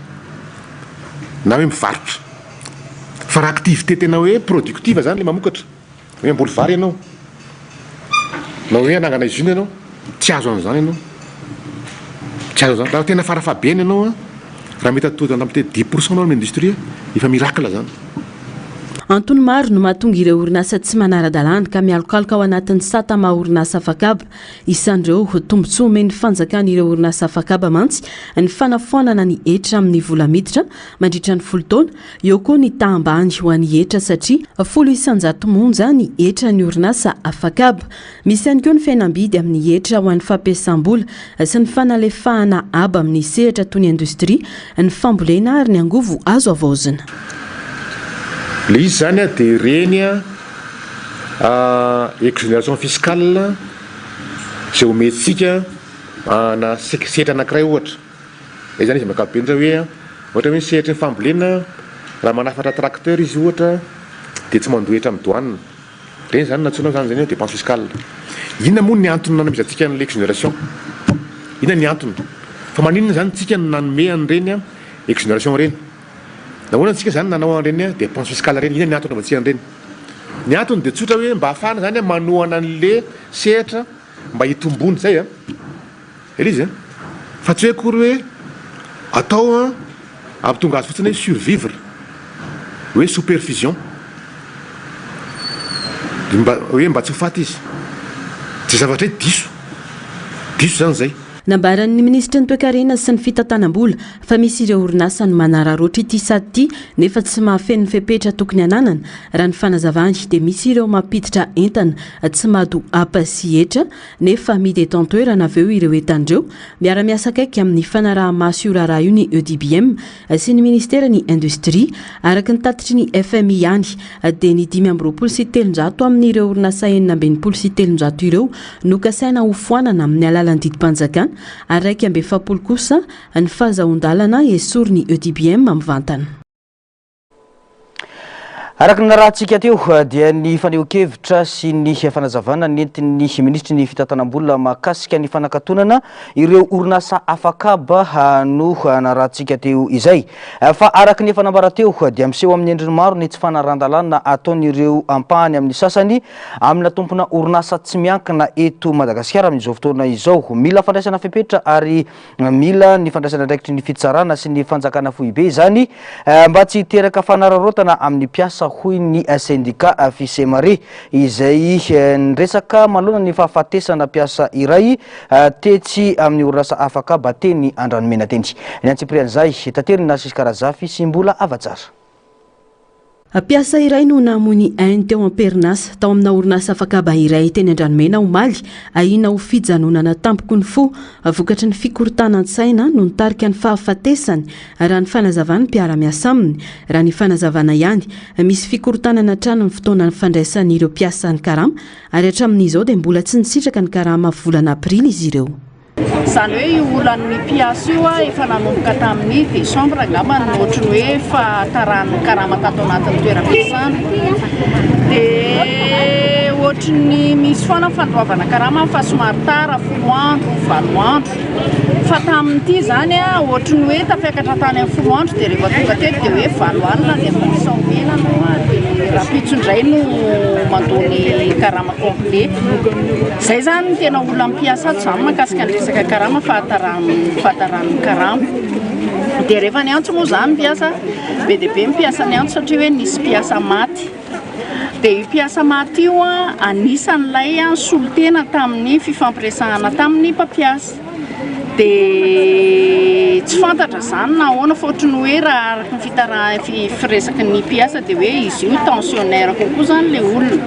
L: na hoe mivarotra fa raha activité tena hoe productive zany le mamokatra hoe amboly vary ianao na hoe anangana iziny ianao tsy azo an'izany ianao tsy azo zany raha tena farafabeny ianao raha mety atao rentabilité 10% anao amin'ny industrie efa miracle zany.
F: Antony maro no mahatonga ireo orinasa tsy manara-dalàna ka mialokaloka ao anatin'ny sata maha orinasa afakaba. Isan'ireo tombontsoa omeny fanjakana ireo orinasa afakaba mantsy ny fanafoanana ny hetra amin'ny vola miditra mandritra ny folo taona, eo koa ny tahambany ho an'ny hetra satria 100 monja ny hetra ny orinasa afakaba. Misy ihany koa ny fiainam-bidy amin'ny hetra ho an'ny fampiasam-bola sy ny fanalefahana aba amin'ny sehatra toy ny indostria, ny fambolena ary ny angovo azo avaozina.
L: Le izy zany dia reny exonération fiscale zay omentsika na sehatra anankiray ohatra. Izay zany izy ankapobeny hoe ohatra hoe sehatra ny fambolena raha manafatra tracteur izy ohatra dia tsy mandohetra amin'ny douane. Reny zany natsoina zany zany dépense fiscale. Inona moa ny antony nanamezantsika ny exonération? Inona ny antony? Fa maninona zany tsika nanome an'ireny exonération reny? Nahoana antsika zany nanao an'ireny dépense fiscale reny? Inona ny antony nanaovantsika an'ireny? Ny antony dia tsotra hoe mba hafana zany manohana an'le sehatra mba hitombony zay izy fa tsy hoe kory hoe atao ampitonga azy fotsiny hoe survivre hoe supervision hoe mba tsy ho faty izy tsy zavatra hoe diso zany zay.
F: Nambaran'ny ministra ny toe-karena sy ny fitantanam-bola fa misy ireo orinasa no manararoatra ity sady ity nefa tsy mahafeno ny fepetra tokony ananana. Raha ny fanazavany dia misy ireo mampiditra entana tsy mahado apasihetra nefa midy etantoerana avy eo ireo entandreo. Miara-miasa akaiky amin'ny fanaraha-maso io raharaha io ny EDBM sy ny ministera ny industrie araka ny tatitry ny FMI ihany dia ny 5.700 amin'ireo orinasa 4.700 ireo no kasaina ho foanana amin'ny alalan'ny didim-panjakana. Araiky ambe fapolo kosa ny fahazahoan-dalana esory ny EDBM mivantana.
B: Araka ny rahantsika teo dia ny faneho-kevitra sy ny fanazavana nentin'ny ministry ny fitantanam-bola mahakasika ny fanakatonana ireo orinasa afakaba no narahantsika teo izay. Fa araka ny fanambara teo dia miseho amin'ny endriny maro ny tsy fanaran-dalàna ataon'ireo ampahany amin'ny sasany amina tompona orinasa tsy miankina eto Madagasikara amin'izao fotoana izao. Mila fandraisana fepetra ary mila ny fandraisana andraikitry ny fitsarana sy ny fanjakana foibe zany mba tsy hiteraka fanararotana amin'ny piasa hoy ny syndicat Fisemare izay niresaka malona ny fahafatesana piasa iray tetsy amin'ny orinasa afakaba teny Andranomena teny. Ny antsiprian'izay tateriny Narcisse Karazafy sy mbola avatsara. Piasa iray no namony ainy teo am-perinasa tao amina orinasa afakaba iray teny Andranomena omaly ahina ho fijanonana tampoko ny fo vokatry ny fikorontanan-tsaina no nitarika ny fahafatesany raha ny fanazavana mpiara-miasa aminy. Raha ny fanazavana ihany misy fikorontanana trano ny fotoana ny fandraisan'ireo piasa ny karama ary hatramin'izao dia mbola tsy nisitraka ny karama volana aprily izy ireo.
M: Zany hoe io olan'ny piasa io efa nanomboka tamin'ny décembre angamba ny ohatrany hoe efa taran'ny karama tato anatin'ny toeram-piasana dia ohatrany misy foana fandoavana karama fa somary tara 10 andro 20 andro fa tamin'ity zany ohatrany hoe tafiakatra tany amin'ny 10 andro dia rehefa tonga teto dia hoe 20 alina dia misa menana raha pitsondray no mandony karama complet. Zay zany tena olona mpiasa zany makasika ny resaka karama fahataran'ny karama. Dia rehefa ny antso moa zany mpiasa be dia be mpiasa ny antso satria hoe nisy piasa maty. Dia io piasa maty io anisan'ilay solotena tamin'ny fifampiresahana tamin'ny mpampiasa. Dia tsy fantatra zany na ahoana fa ohatrany hoe raha araka ny firesaky ny mpiasa dia hoe izy io tensionnaire kokoa zany le olona.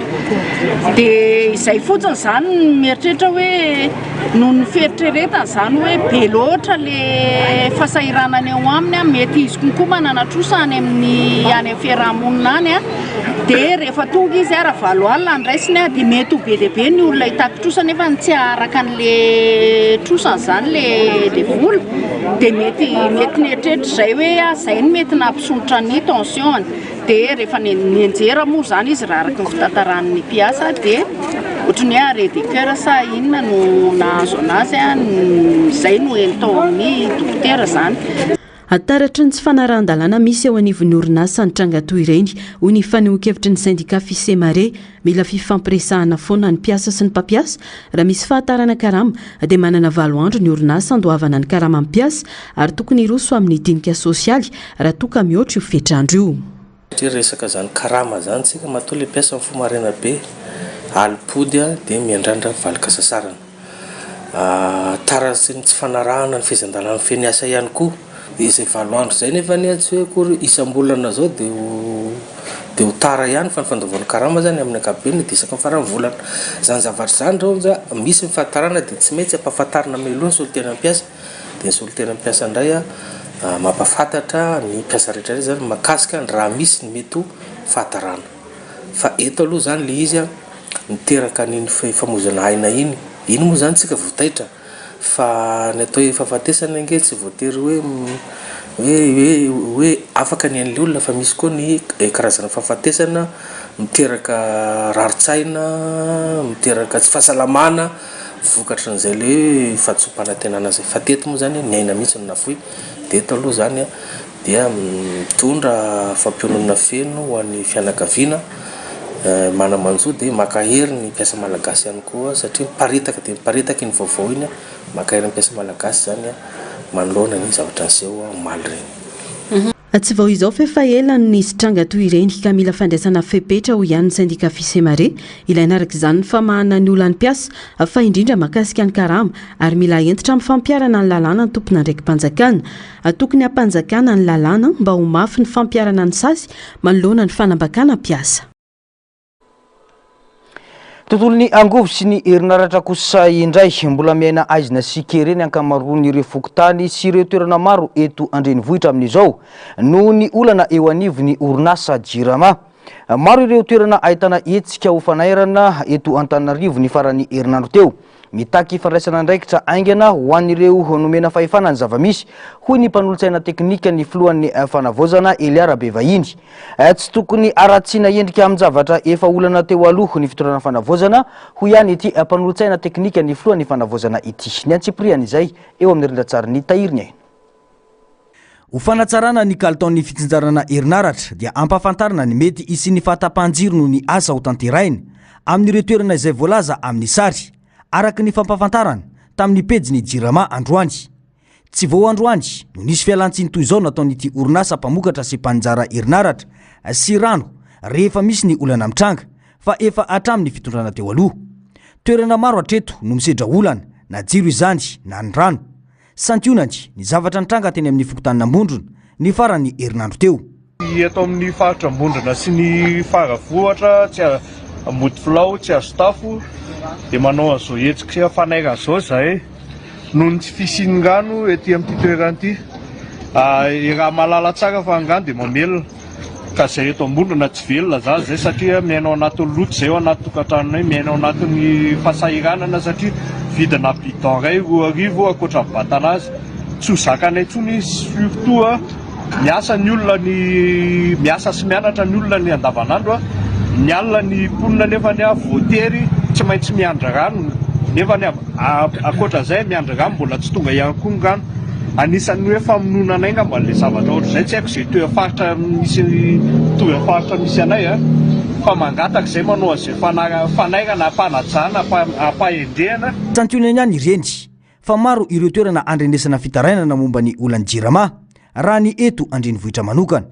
M: Dia izay fotsiny zany mieritreritra hoe noho ny fieritreretany zany hoe be loatra le fahasahiranany eo aminy mety izy konkoa mananatrosa any amin'ny fiarahamonina any dia rehefa tonga izy raha 20 alina andraisiny dia mety ho be dia be ny olona hitakitrosa nefa tsy araka an'le trosan'izany le vola dia mety nieritreritry izay hoe zay ny mety nampisonitra ny tension dia rehefa nianjera moa zany izy raha araka ny fitantaran'ny mpiasa dia ohatrany hoe arrêt de cœur sa inona no nahazo anazy izay no entao amin'ny dokotera zany.
F: Ataratry ny tsy fanarahan-dalàna misy ao anivon'ny orinasa ny trangatoa ireny hoy ny fanehoan-kevitry ny syndicat Fisemare mila fifampiresahana foana ny mpiasa sy ny mpampiasa raha misy fahatarana karama dia manana 7 andro ny orinasa andohavana ny karama amin'ny mpiasa ary tokony hiroso amin'ny dinika sosialy raha toka mihoatra io fetrandro io.
N: Resaka zany karama zany tsika matoa le mpiasa amin'ny fomarena be alipody dia miandrandra valika sasarana tara sy ny tsy fanarahana ny fezan-dalàna feny asa ihany koa izay 7 andro zay nefa ny tsy hoe kory isam-bolana zao dia ho tara ihany fa ny fandaovan'ny karama zany amin'ny ankapobeny dia isaka ny farany volana zany zavatra zany reo za misy ny fahatarana dia tsy maintsy ampahafantarina meloha ny solotena mpiasa dia ny solotena mpiasa indray mampafantatra ny mpiasa rehetra zany makasika ny raha misy ny mety ho fahatarana fa eto aloha zany le izy miteraka niny famozana aina iny moa zany tsika voataitra fa ny atao fahafatesana nge tsy voatery hoe afaka ny an'le olona fa misy koa ny karazana fahafatesana miteraka raritsaina miteraka tsy fahasalamana vokatra n'izay le hoe fahatsompanantenana zay fa teto moa zany ny aina mihitsy no nafoy dia eto aloha zany dia mitondra fampionana feno ho an'ny fianakaviana manamanjo dia makahery ny mpiasa malagasy ihany koa satria miparitaka dia miparitaka iny vaovao iny makahery ny mpiasa malagasy zany manoloana ny zavatra niseho maly reny.
F: Tsy vao izao fa ela ny sitrangatoa ireny ka mila fandraisana fepetra ho ihany ny syndicat Fisemare ilaina araka izany ny famahana ny olana mpiasa fa indrindra makasika ny karama ary mila entitra amin'ny fampiarana ny lalàna ny tompona ndraiky mpanjakana tokony hampanjakana ny lalàna mba ho mafy ny fampiarana ny sasy manoloana ny fanambakana mpiasa.
B: Tontolon'ny angovo sy ny herinaratra kosa indray mbola miaina aizina sikereny ankamaroany ireo fokotany sy ireo toerana maro eto andrenivohitra amin'izao noho ny olana eo anivony orinasa Jirama. Maro ireo toerana ahitana hetsika ho fanairana eto Antananarivo ny farany herinandro teo. Mitaky fandraisana andraikitra aingana ho an'ireo nomena fahefana ny zavamisy hoy ny mpanolontsaina teknika ny filohan'ny fanavozana Eliara Bevahiny. Tsy tokony aratsiana endrika amin'ny zavatra efa olana teo aloha ny fitorana fanavozana hoy ihany ity mpanolontsaina teknika ny filohan'ny fanavozana ity. Ny antsipriany izay eo amin'ny rindran-tsary ny tahiriny ainy. Ho fanatsarana ny kalitaon'ny fitsinjarana herinaratra dia ampafantarana ny mety isin'ny fahatapahan-jiro noho ny asa ho tanteraina amin'ireo toerana izay voalaza amin'ny sary araka ny fampafantarana tamin'ny pejiny Jirama androany. Tsy vao androany no nisy fialantsiny toy izao nataon'ity orinasa mpamokatra sy mpanjara herinaratra sy rano rehefa misy ny olana mitranga fa efa hatramin'ny fitondrana teo aloha. Toerana maro hatreto no misedra olana na jiro izany na ny rano. Santionany ny zavatra nitranga teny amin'ny fokontany Nambondrona ny farany herinandro teo.
O: Eto amin'ny faritra Ambondrona sy ny faravohatra tsy mody filao tsy azo tafo dia manao an'izao hetsika fanairana izao zahay noho ny tsy fisingano ety amin'ity toerana ity. Raha malala tsara fa angano dia mamelona ka zay eto Ambondrona tsy velona za zay satria miainao anatin'ny loto zay ao anaty tokantranonay miainao anatin'ny fahasahiranana satria vidina bidon ray 2,000 akoatra vatana azy tsy ho zakanay tsony surtout miasa ny olona ny miasa sy mianatra ny olona ny andavanandro ny alina ny mponina nefa ny voatery tsy maintsy miandra rano nefa ny akoatra zay miandra rano mbola tsy tonga ihany koa ny rano anisan'ny hoe famononanay ngamba le zavatra ohatry zay tsy haiko zay toefaritra misy anay fa mangataka zay manao an'izay fanairana ampanajana ampahendrehana.
B: Santionany ihany ireny fa maro ireo toerana andrenesana fitarainana momba ny olany Jirama raha ny eto andrenivohitra manokana.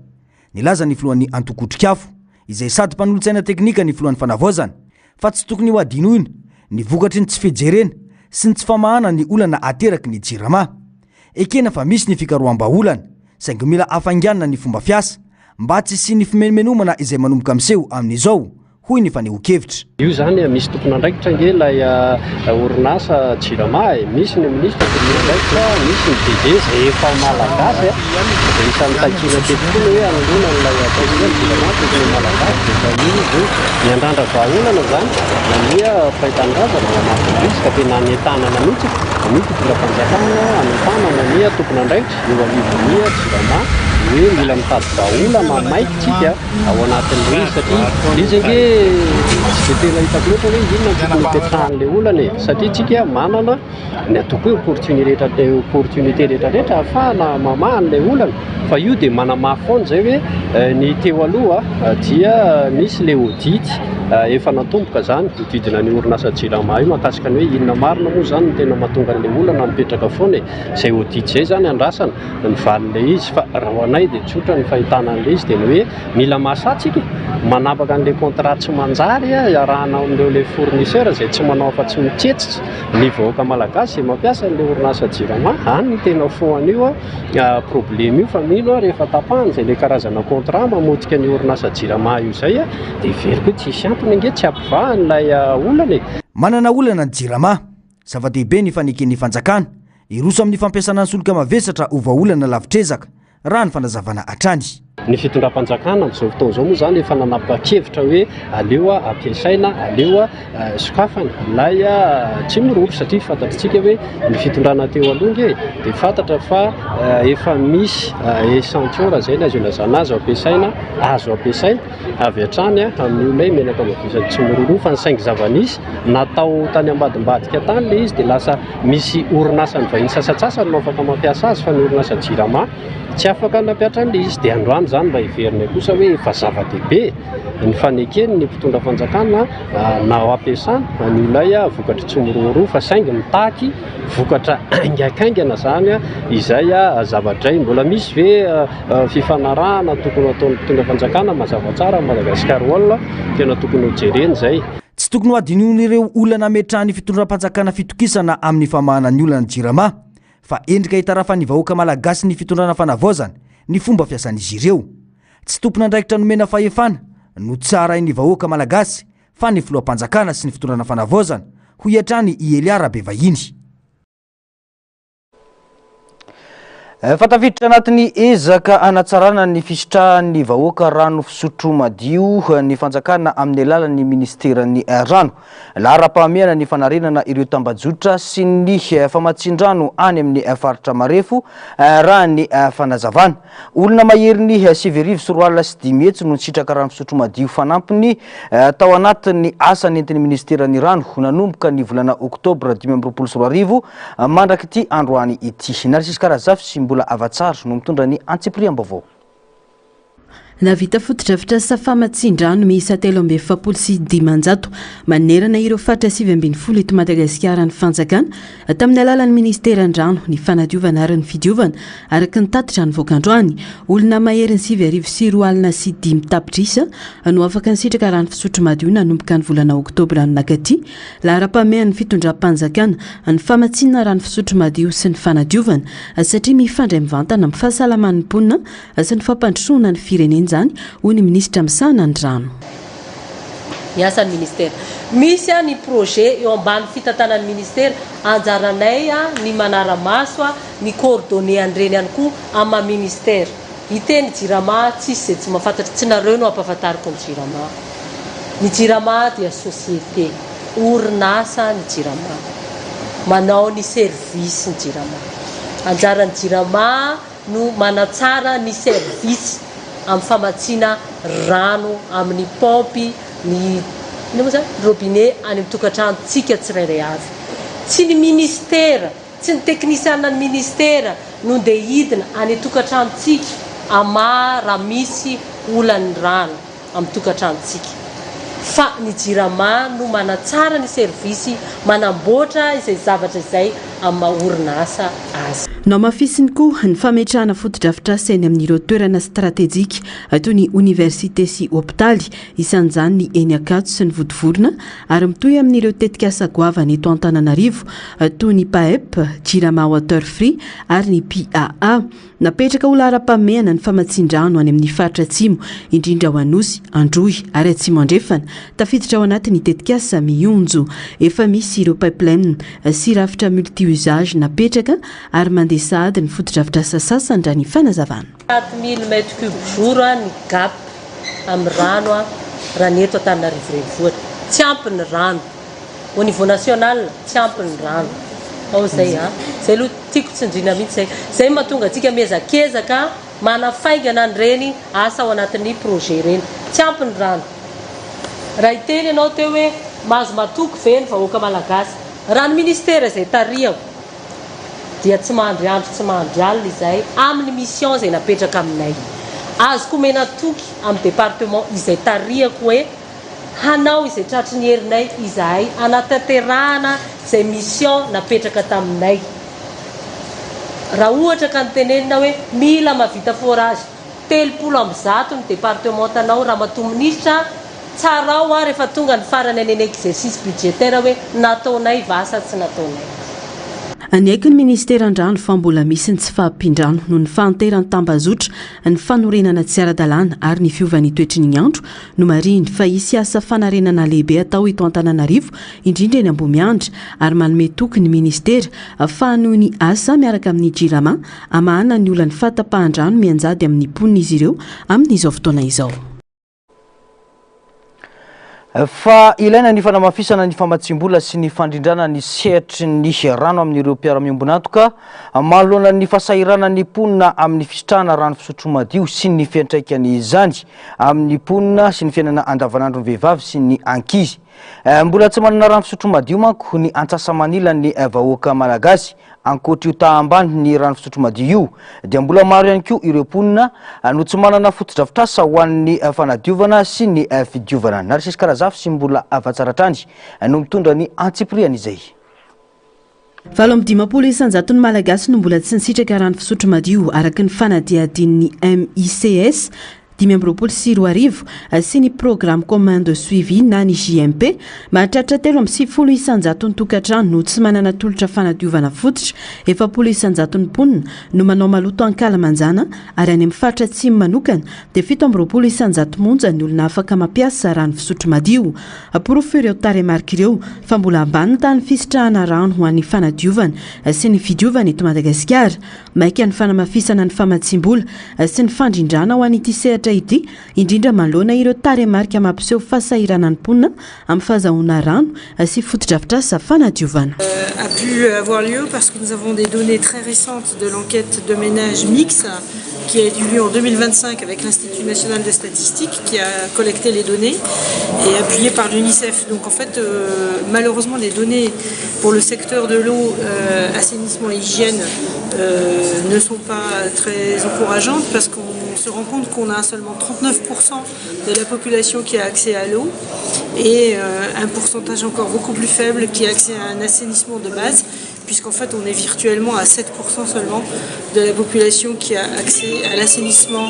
B: Nilaza ny filohan'ny Antokotrikafo izay sady mpanolontsaina teknika ny filohan'ny fanavozana fa tsy tokony ho adinoina ny vokatry ny tsy fijerena sy ny tsy famahana ny olana ateraky ny Jirama. Ekena fa misy ny fikaroham-baolana saingy mila afanganana ny fomba fiasa mba tsy sy ny fimenomenomana izay manomboka miseho amin'izao hoy ny faneho-kevitra.
P: Io zany misy tompon'andraikitra nge ilay orinasa Jirama misy ny ministra tompon'andraikitra, misy ny DG zay efa malagasy dia isan'ny takiana teto hoe anolona n'ilay president Jirama tokony malagasy dia io miandrandra vahaolana zany nania fahitan-drazana mamaky ka tena anentanana mihitsy mitondra fanjakana anentanana nia tompon'andraikitra eo anivon'ia Jirama hoe mila mitady vahaolana maiky tsika ao anatin'ireny satria izy nge tsy dia tena hitako loatra hoe inona tokony hipetrahan'ilay olana e satria tsika manana ny atoko hoe opportunité rehetrarehetra ahafahana mamahan'ilay olana fa io dia manamafy foana zay hoe ny teo aloha dia misy ilay audit efa natomboka zany didina ny orinasa Jirama io mahakasika ny hoe inona marina moa zany ny tena mahatonga an'ilay olana mipetraka foana zay audit zay zany andrasana ny valin'ilay izy fa raha anay dia tsotra ny fahitana an'ilay izy dia ny hoe mila mahasatsika manapaka an'ilay contrat tsy manjary iarahana amin'ireo ilay fournisseur zay tsy manao fa tsy mitsetsitra ny vahoaka malagasy mampiasa an'ilay orinasa Jirama any ny tena foan'io problème io fa mino rehefa tapahana zay ilay karazana contrat mamotika ny orinasa Jirama io zay dia veriko tsisy antony nge tsy ampivahan'ilay olana e.
B: Manana olana ny Jirama, zava-dehibe ny faneken'ny fanjakana, iroso amin'ny fampiasana ny solika mavesatra ho vahaolana lavitrezaka raha ny fanazavana hatrany.
P: Ny fitondram-panjakana amin'izao fotoana izao moa zany efa nanapa-kevitra hoe aleo ampiasaina, aleo sokafana lay tsy miroro satria fantatritsika hoe ny fitondrana teo aloha dia fantatra fa efa misy échantillon zay azo ilazana azo ampiasaina avy hatrany amin'ny olay menaka mavesatra tsy miroro fa ny saingy zava-nisy natao tany ambadimbadika tany le izy dia lasa misy orinasa ny vahiny sasatsasany no afaka mampiasa azy fa ny orinasa Jirama tsy afaka nampiatra an'ilay izy dia androany zany mba hiverina kosa hoe efa zava-dehibe ny fanekeny ny mpitondra fanjakana na ampiasana ny olay vokatra tsy miroro fa saingy mitaky vokatra aingakaingana zany izay zavadray mbola misy ve fifanarahana tokony ataon'ny mpitondra fanjakana mazava tsara Madagasikara olona tena tokony hojereny zay.
B: Tsy tokony ho adinon'ireo olana metrahany fitondram-panjakana fitokisana amin'ny famahana ny olana Jirama fa endrika hitarafa ny vahoaka malagasy ny fitondrana fanavaozana ny fomba fiasan'izy ireo. Tsy tompon'andraikitra nomena fahefana no tsara ny vahoaka malagasy fa ny filoam-panjakana sy ny fitondrana fanavaozana ho hiatrany Eliara be vahiny. Fatafiditra anatin'ny ezaka anatsarana ny fisitrahan'ny vahoaka rano fisotro madio ny fanjakana amin'ny alalan'ny ministeran'ny rano. Lara-pahamehana ny fanarenana ireo tambajotra sy ny famatsin-drano any amin'ny faritra marefo raha ny fanazavana. Olona mahery ny 7,5 hetsy no nisitraka rano fisotro madio fanampiny tao anatin'ny asa nentin'ny ministeran'ny rano nanomboka ny volana oktobra 2024 mandraky ity androany ity. Narcisy Karazafy sy mbola avatsara no mitondra ny antsipriam-baovao.
F: Navita fotodrafitra sa famatsin-drano miisa 3,7 manerana ireo faritra 7,7 eto Madagasikara ny fanjakana tamin'ny alalan'ny ministeran-drano ny fanadiovana ary ny fidiovana araka ny tatitra ny voakandroany. Olona mahery ny 7,5 tapitrisa no afaka nisitraka rano fisotro madio nanomboka ny volana oktobra nakaty. Lara-pamehan'ny fitondram-panjakana ny famatsinana rano fisotro madio sy ny fanadiovana satria mifandray mivantana amin'ny fahasalaman'ny mponina sy ny fampandrosoana ny firenena zany ho ny ministra misana ny rano.
Q: Miasan'ny ministera misy ny projet eo ambany fitantanan'ny ministera anjaranay ny manaramaso ny coordonné andreny ihany koa amin'ny ministera iteny Jirama tsisy zay tsy mahafantatra tsy nareo no ampahafantariko ny Jirama. Ny Jirama dia société orinasa ny Jirama manao ny service ny Jirama. Anjaran'ny Jirama no manatsara ny service amin'ny famatsina rano amin'ny pompy ny robinet any amin'ny tokantranontsika tsirairay avy. Tsy ny ministera, tsy ny teknisianina ny ministera no ndeha hidina any tokantranontsika ama raha misy olan'ny rano amin'ny tokantranontsika. Fa ny Jirama no manatsara ny service manamboatra izay zavatra izay amin'ny orinasa azy.
F: No mafisiny koa ny fametrahana fotodrafitra sainy amin'ireo toerana stratégique toy ny université sy hôpitaly isan'izany ny eny Akato sy ny vodivorona ary mitohy amin'ireo tetika asa goavana eto Antananarivo toy ny PAEP, Jirama Water Free ary ny PAA. Napetraka ho lara-pameana ny famatsin-drano any amin'ny faritra atsimo indrindra ho Anosy, Androy ary Atsimo Andrefana tafiditra ao anatin'ny tetikasa mionjo efa misy ireo pipeline sy rafitra multi-usage napetraka ary mandeha sahady ny fotodrafitra sasasany raha ny fanazavana
Q: 4000 mètres cubes jour ny gap amin'ny rano raha ny eto Antananarivo renivohitra tsy ampy ny rano au niveau national tsy ampy ny rano ao zay zay aloha tiako tsindrina mihitsy zay mahatonga antsika miezaka manafaingana an'ireny asa ao anatin'ny projet reny tsy ampy ny rano raha iteny ianao teo hoe mahazo matoky ve ny vahoaka malagasy raha ny ministera izay tarihako dia tsy mahandry andro tsy mahandry alina izay amin'ny mission izay napetraka aminay azoko omena toky amin'ny département izay tarihako hoe hanao izay tratry ny herinay izahay anatanterahana izay mission napetraka taminay raha ohatra ka nytenenina hoe mila mavita forage 300 ny département tanao raha matoministra tsara ao rehefa tonga ny farany any exercice budgétaire hoe nataonay vasa tsy nataonay
F: Aniaiky ny ministera an-drano fa mbola misy ny tsy fahampindrano no ny fahanterany tambazotra ny fanorenana tsy ara-dalàna ary ny fiovan'ny toetry ny andro no mariny fa hisy asa fanarenana lehibe atao eto Antananarivo indrindra eny Ambomiandry ary manome toky ny ministera ahafahanoho ny asa miaraka amin'ny jirama amahana ny olany fahatapahan-drano mianjady amin'ny ponina izy ireo amin'izao fotoana izao.
B: Fa ilaina ny fanamafisana ny famatsimbola sy ny fandrindrana ny sehatry ny rano amin'ireo mpiara-miombonantoka manoloana ny fasahirana ny ponina amin'ny fisitrahana rano fisotro madio sy ny fiantraikany izany amin'ny ponina sy ny fiainana andavanandro ny vehivavy sy ny ankizy. Mbola tsy manana rano fisotro madio manko ny Antsasamanila ny vahoaka malagasy ankoatra io tahambany ny rano fisotro madio io dia mbola maro ihany koa ireo ponina no tsy manana fotodrafitrasa ho an'ny fanadiovana sy ny fidiovana. Narisisy karazafy sy mbola afatsaratrany no mitondra ny antsipriany izay.
F: 7 isanjaton'ny malagasy no mbola tsy nisitraka rano fisotro madio araka ny fanadihadin'ny MICS 5 sy ny programme commun de suivi na ny JMP mahatratra 3 isanjaton'ny tokantrano no tsy manana tolotra fanadiovana fototra 7 isanjaton'ny ponina no manao maloto ankalamanjana ary any amin'ny faritra atsimo manokana dia 7 isanjato monja ny olona afaka mampiasa rano fisotro madio. Porofo ireo taremarika ireo fa mbola ambany tany fisitrahana rano ho an'ny fanadiovana sy ny fidiovana eto Madagasikara maika ny fanamafisana ny famatsimbola sy ny fandrindrana ho an'ity sehatra ity indrindra manoloana ireo taremarika mampiseho fasahirana ny ponina amin'ny fahazahoana rano sy fotodrafitrasa fanadiovana.
R: A pu avoir lieu parce que nous avons des données très récentes de l'enquête de ménage mixte qui a eu lieu en 2025 avec l'Institut national de statistique qui a collecté les données et appuyé par l'UNICEF. Donc en fait, malheureusement, les données pour le secteur de l'eau, assainissement et hygiène ne sont pas très encourageantes parce qu'on se rend compte qu'on a seulement 39% de la population qui a accès à l'eau et un pourcentage encore beaucoup plus faible qui a accès à un assainissement de base, puisqu'en fait on est virtuellement à 7% seulement de la population qui a accès à l'assainissement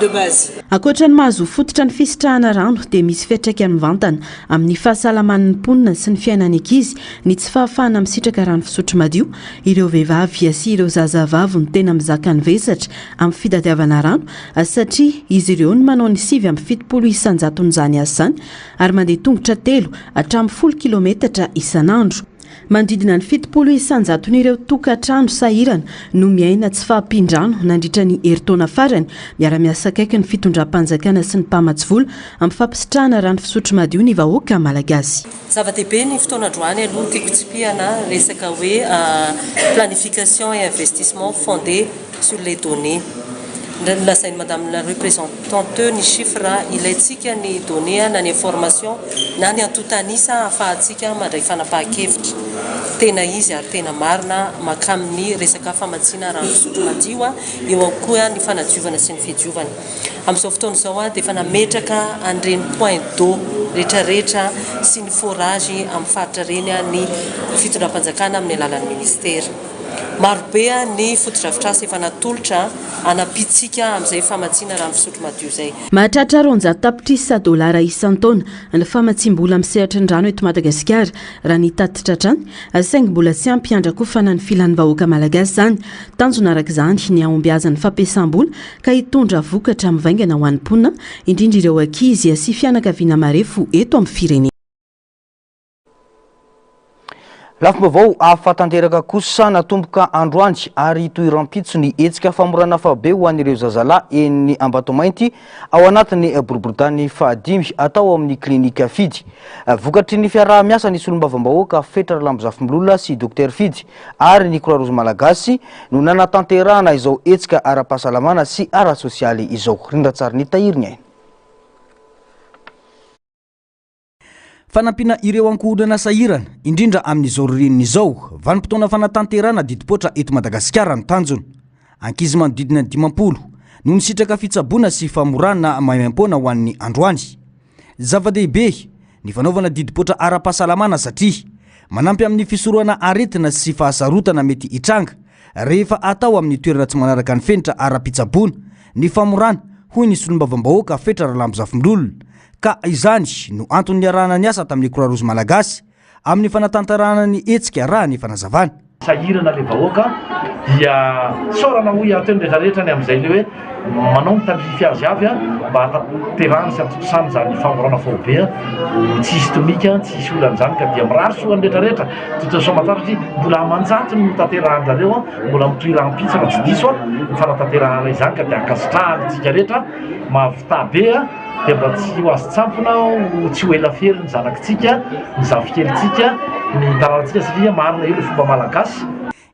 R: de base.
F: Ankoatra ny mahazo fototra ny fisitrahana rano dia misy fiantraikany mivantana amin'ny fahasalaman'ny ponina sy ny fiainany ankizy ny tsy fahafahana misitraka rano fisotro madio. Ireo vehivavy sy ireo zazavavy no tena mizaka ny vesatra amin'ny fitadiavana rano satria izy ireo no manao ny 7 isanjaton'izany asa izany ary mandeha tongotra 3 hatramin'ny 10 kilometatra isanandro. Mandidina ny 7 isanjaton'ireo tokantrano sahirana no miaina tsy fahampindrano nandritra ny herintaona farany miara-miasa akaiky ny fitondram-panjakana sy ny mpamatsivola amin'ny fampisitrahana rano fisotro madio ny vahoaka malagasy.
Q: Zava-dehibe ny fotoana androany aloha tiako tsipihana resaka hoe planification et investissement fondé sur les données. Lasainy madame la représentante ny chiffre ilaitsika ny données na ny information na ny antotanisa afahatsika mandray fanapahan-kevitra tena izy ary tena marina makamin'ny resaka famatsina rano fisotro madio eo koa ny fanadiovana sy ny fidiovana. Amin'izao fotoana izao dia efa nametraka an'ireny point d'eau rehetrarehetra sy ny forage amin'ny faritra reny ny fitondram-panjakana amin'ny alalan'ny ministera. marobe ny fotodrafitrasa efa natolotra anapitsika amin'izay famatsiana raha fisotro madio zay.
F: Mahatratra $100 dolara isan-taona ny famatsim-bola amin'ny sehatra ny rano eto Madagasikara raha ny tatitra hatrany, saingy mbola tsy ampy andrakofana ny filan'ny vahoaka malagasy zany. Tanjona araka izany ny ahombiazan'ny fampiasam-bola ka hitondra vokatra mivaingana ho an'ny mponina, indrindra ireo ankizy sy fianakaviana marefo eto amin'ny firenena.
B: Lafim-baovao ahafatanteraka kosa natomboka androany ary toeram-pitso ny hetsika famorana fahabe ho an'ireo zazalahy eny Ambatomainty ao anatin'ny boriboritany fahadimy atao amin'ny klinika Fidy. Vokatry ny fiaraha-miasa ny solombavam-bahoaka Fetra Lambozafimbolona sy Dr Fidy ary ny Croix Rouge Malagasy no nanatanterahana izao hetsika ara-pahasalamana sy ara-sosialy izao. Rindratsary ny tahiriny ainy.
S: Fanampina ireo ankohonana sahirana indrindra amin'izao ririnina izao, vanim-potoana fanatanterana didipotra eto Madagasikara ny tanjona. Ankizy manodidina 50 no nisitraka fitsaboana sy famorana maimaim-poana ho an'ny androany. Zava-dehibe ny fanaovana didipotra ara-pahasalamana satria manampy amin'ny fisorohana aretina sy fahasarotana mety hitranga rehefa atao amin'ny toerana tsy manaraka ny fenitra ara-pitsaboana ny famorana hoy ny solombavam-bahoaka Fetra Lambozafimbolona. Ka izany no antony niarahana ny asa tamin'ny Croix Rouge Malagasy amin'ny fanatanterahana ny hetsika raha ny fanazavana.
T: Sahirana le vahoaka dia sorana hoy ateny rehetrarehetra ny amin'izay le hoe manao mitandrify azy avy mba hatanterahana sy atotosany zany famorana fahobe tsy hisy tomika, tsy hisy olan'izany ka dia mirary soany rehetrarehetra totosomatara satria mbola amanjato ny tanterahana mbola mitoeram-pitsy raha tsy diso ny fanatanterahana izany ka dia akasitrahana tsika rehetra mahavitabe dia mba tsy ho azy tsampona tsy ho elafery ny zanakitsika, ny zafikelitsika, ny tanànantsika satria marina io le fomba malagasy.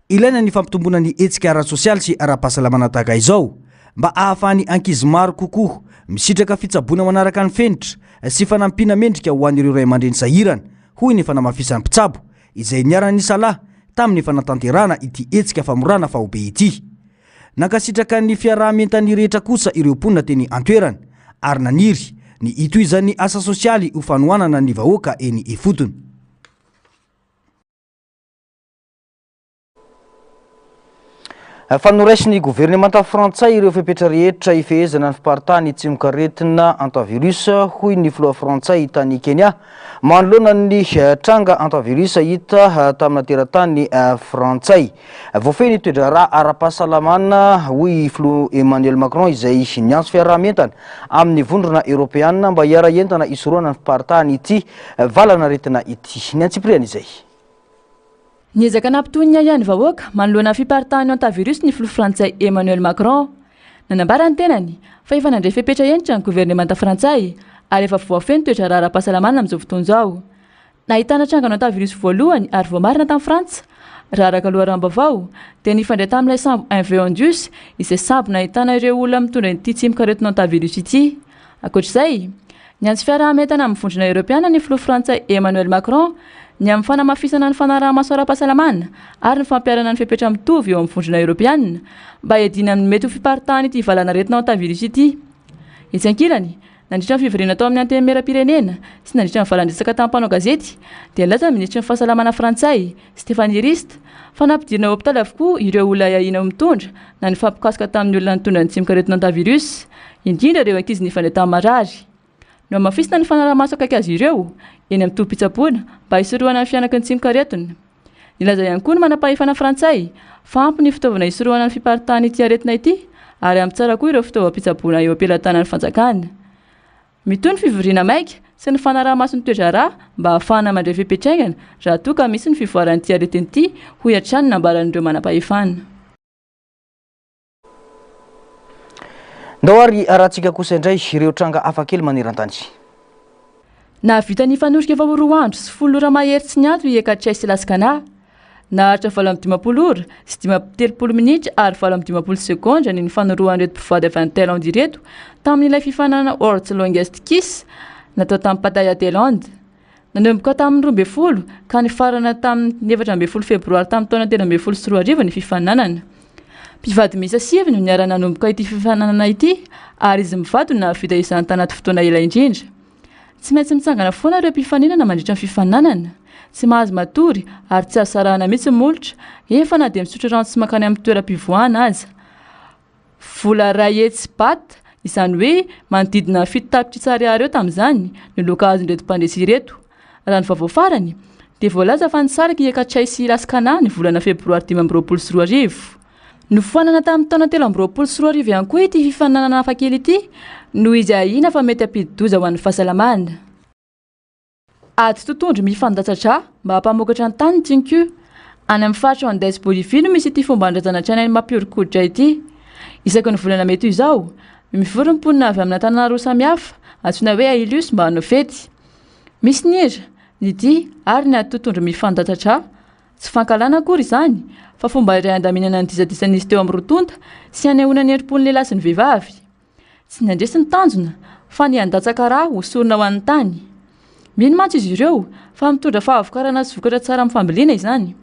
S: Ilaina ny fampitombona ny hetsika ara-sosialy sy ara-pahasalamana tahaka izao mba ahafahany ankizy maro kokoa misitraka fitsaboana manaraka ny fenitra sy fanampina mendrika ho an'ireo ray aman-dreny sahirana hoy ny fanamafisan'ny mpitsabo izay niarana ny salahy tamin'ny fanatanterana ity hetsika famorana fahobe ity. Nankasitraka ny fiaraha-mientany rehetra kosa ireo mponina teny antoerana ary naniry ny itoizan'ny asa sosialy ho fanohanana ny vahoaka eny efotony.
B: Fanoraisiny gouvernemanta frantsay ireo fepetra rehetra ifehezana ny fiparitany tsimokaretina antivirus hoy ny filoha frantsay tany Kenya manoloana ny tranga antivirus hita tamina teratany frantsay. Voafeny toedra raha ara-pahasalamana hoy filoha Emmanuel Macron izay niantso fiaraha-mientana amin'ny vondrona Europeana mba hiara-entana isoroana ny fiparitany ity valana retina ity. Ny antsipriana izay.
U: Niezaka nampitohiny ihany vahoaka manoloana fiparitany antivirus ny filoha frantsay Emmanuel Macron. Nanambara ny tenany fa efa nandray fepetra enitra ny gouvernemanta frantsay ary efa voafeny toetra raha ara-pahasalamana amin'izao fotoana izao. Nahitana trangano antivirus voalohany ary voamarina tamin'ny Frantsa. Raha araka loharambavao dia nifandray tamin'ilay sambo Inveondus izay sambo nahitana ireo olona mitondra ity tsimokaretina antivirus ity. Ankoatr'izay, niantso fiaraha-mientana amin'ny vondrona Europeana ny filoha frantsay Emmanuel Macron ny amin'ny fanamafisana ny fanaraha-maso ara-pahasalamana ary ny fampiarana ny fepetra mitovy eo amin'ny vondrona Europeana mba hiadina amin'ny mety ho fiparitany ity valana retina antivirus ity. Etsy ankilany, nandritra ny fivoriana tao amin'ny anteny meram-pirenena sy nandritra ny valan-dresaka tamin'ny mpanao gazety dia nilaza ny ministra ny fahasalamana frantsay Stéphanie Rist fa nampidirina hôpitaly avokoa ireo olona iahina mitondra na ny fampikasika tamin'ny olona nitondra ny tsimokaretina antivirus, indrindra ireo ankizy nifandray tamin'ny marary. No mafisina ny fanaraha-maso akaiky azy ireo eny amin'ny tobi-pitsaboana mba hisorohana ny fianaka ny tsimokaretina. Nilaza ihany koa ny manam-pahefana frantsay fa ampy ny fitaovana hisorohana ny fiparitany ity aretina ity ary ampy tsara koa ireo fitaovam-pitsaboana eo ampelantanan'ny fanjakana. Mitoy ny fivoriana maika sy ny fanaraha-maso ny toetra raha mba ahafahana mandray fepetraingana raha toa ka misy ny fivoaran'ity aretina ity hoy hatrany nambaran'ireo manam-pahefana.
B: Ndao ary arahantsika kosa indray ireo tranga afakely maneran-tany.
U: Nahavita ny fanorika efa roa andro sy 10 ora mahery tsy nianto iekatray sy laskana. Naharitra 7:30 ora sy 30 minitra ary 7:30 sekondra ny fanoroan'ireto mpivady avy any Thaïlande ireto tamin'ilay fifanana World's Longest Kiss natao tamin'ny Pattaya Thaïlande. Nanomboka tamin'ny 12 ka nifarana tamin'ny 14 febroary tamin'ny taona 2024 ny fifananana. Mpivady miisa 7 no niara nanomboka ity fifananana ity ary izy mivady no nahavita izany tanaty fotoana ela indrindra. Tsy maintsy mitsangana foana ireo mpifaninana mandritra ny fifananana tsy mahazo matory ary tsy azo sarahana mihitsy molotra efa na dia misotro rano sy makany amin'ny toeram-pivoahana aza. Vola ray etsy bata izany hoe manodidina 7 tapitrisa ariary eo tamin'izany ny loka azon'ireto mpandresy ireto. Raha ny vaovao farany dia voalaza fa nisaraka hiekatray sy lasikana ny volana febroary 2024. Nofoanana tamin'ny taona 2024 ihany koa ity fifaninanana hafakely ity noho izy ahina fa mety ampidi-doza ho an'ny fahasalamana. Ady totondro mifandatsatra mba hampamokatra ny tany Tinko. Any amin'ny faritra Andes Bolivie no misy ity fomba andrazana trano mampiorikoditra ity. Isaky ny volana mety izao, mivory ny mponina avy amina tanàna roa samihafa antsoina hoe Ailius mba hanao fety. Misy ny hira, ny dia ary ny ady totondro mifandatsatra. Tsy fankalana akory izany, fa fomba iray andaminana ny dizadisan'izy teo amin'ny rotonta sy hanehoana ny herim-pon'ny lehilahy sy ny vehivavy. Tsy ny andresy ny tanjona, fa ny andatsaka-raha hosorina ho an'ny tany. Mino mantsy izy ireo fa mitondra fahavokarana sy vokatra tsara amin'ny fambolena izany.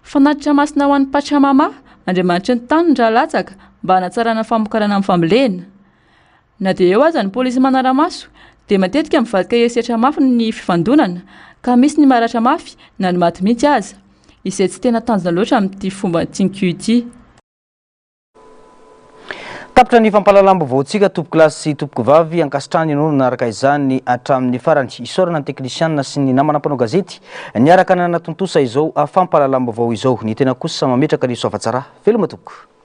U: Fanatitra masina ho an'ny Pachamama, Andriamanitry ny tany ny latsaka mba hanatsarana famokarana amin'ny fambolena. Na dia eo aza ny pôlisy manara-maso dia matetika mivadika herisetra mafy ny fifandonana ka misy ny maratra mafy na ny maty mihitsy aza. Izay tsy tena tanjona loatra amin'ity fomba Tinko ity.
B: Tapitra ny fampahalalam-baovao antsika tompoko lahy sy tompoko vavy ankasitrahany ianao nanaraka izany hatramin'ny farany isorana ny teknisianina sy ny namana mpanao gazety niaraka nanatontosa izao fampahalalam-baovao izao. Ny tena kosa mametraka ny soavatsara veloma tompoko.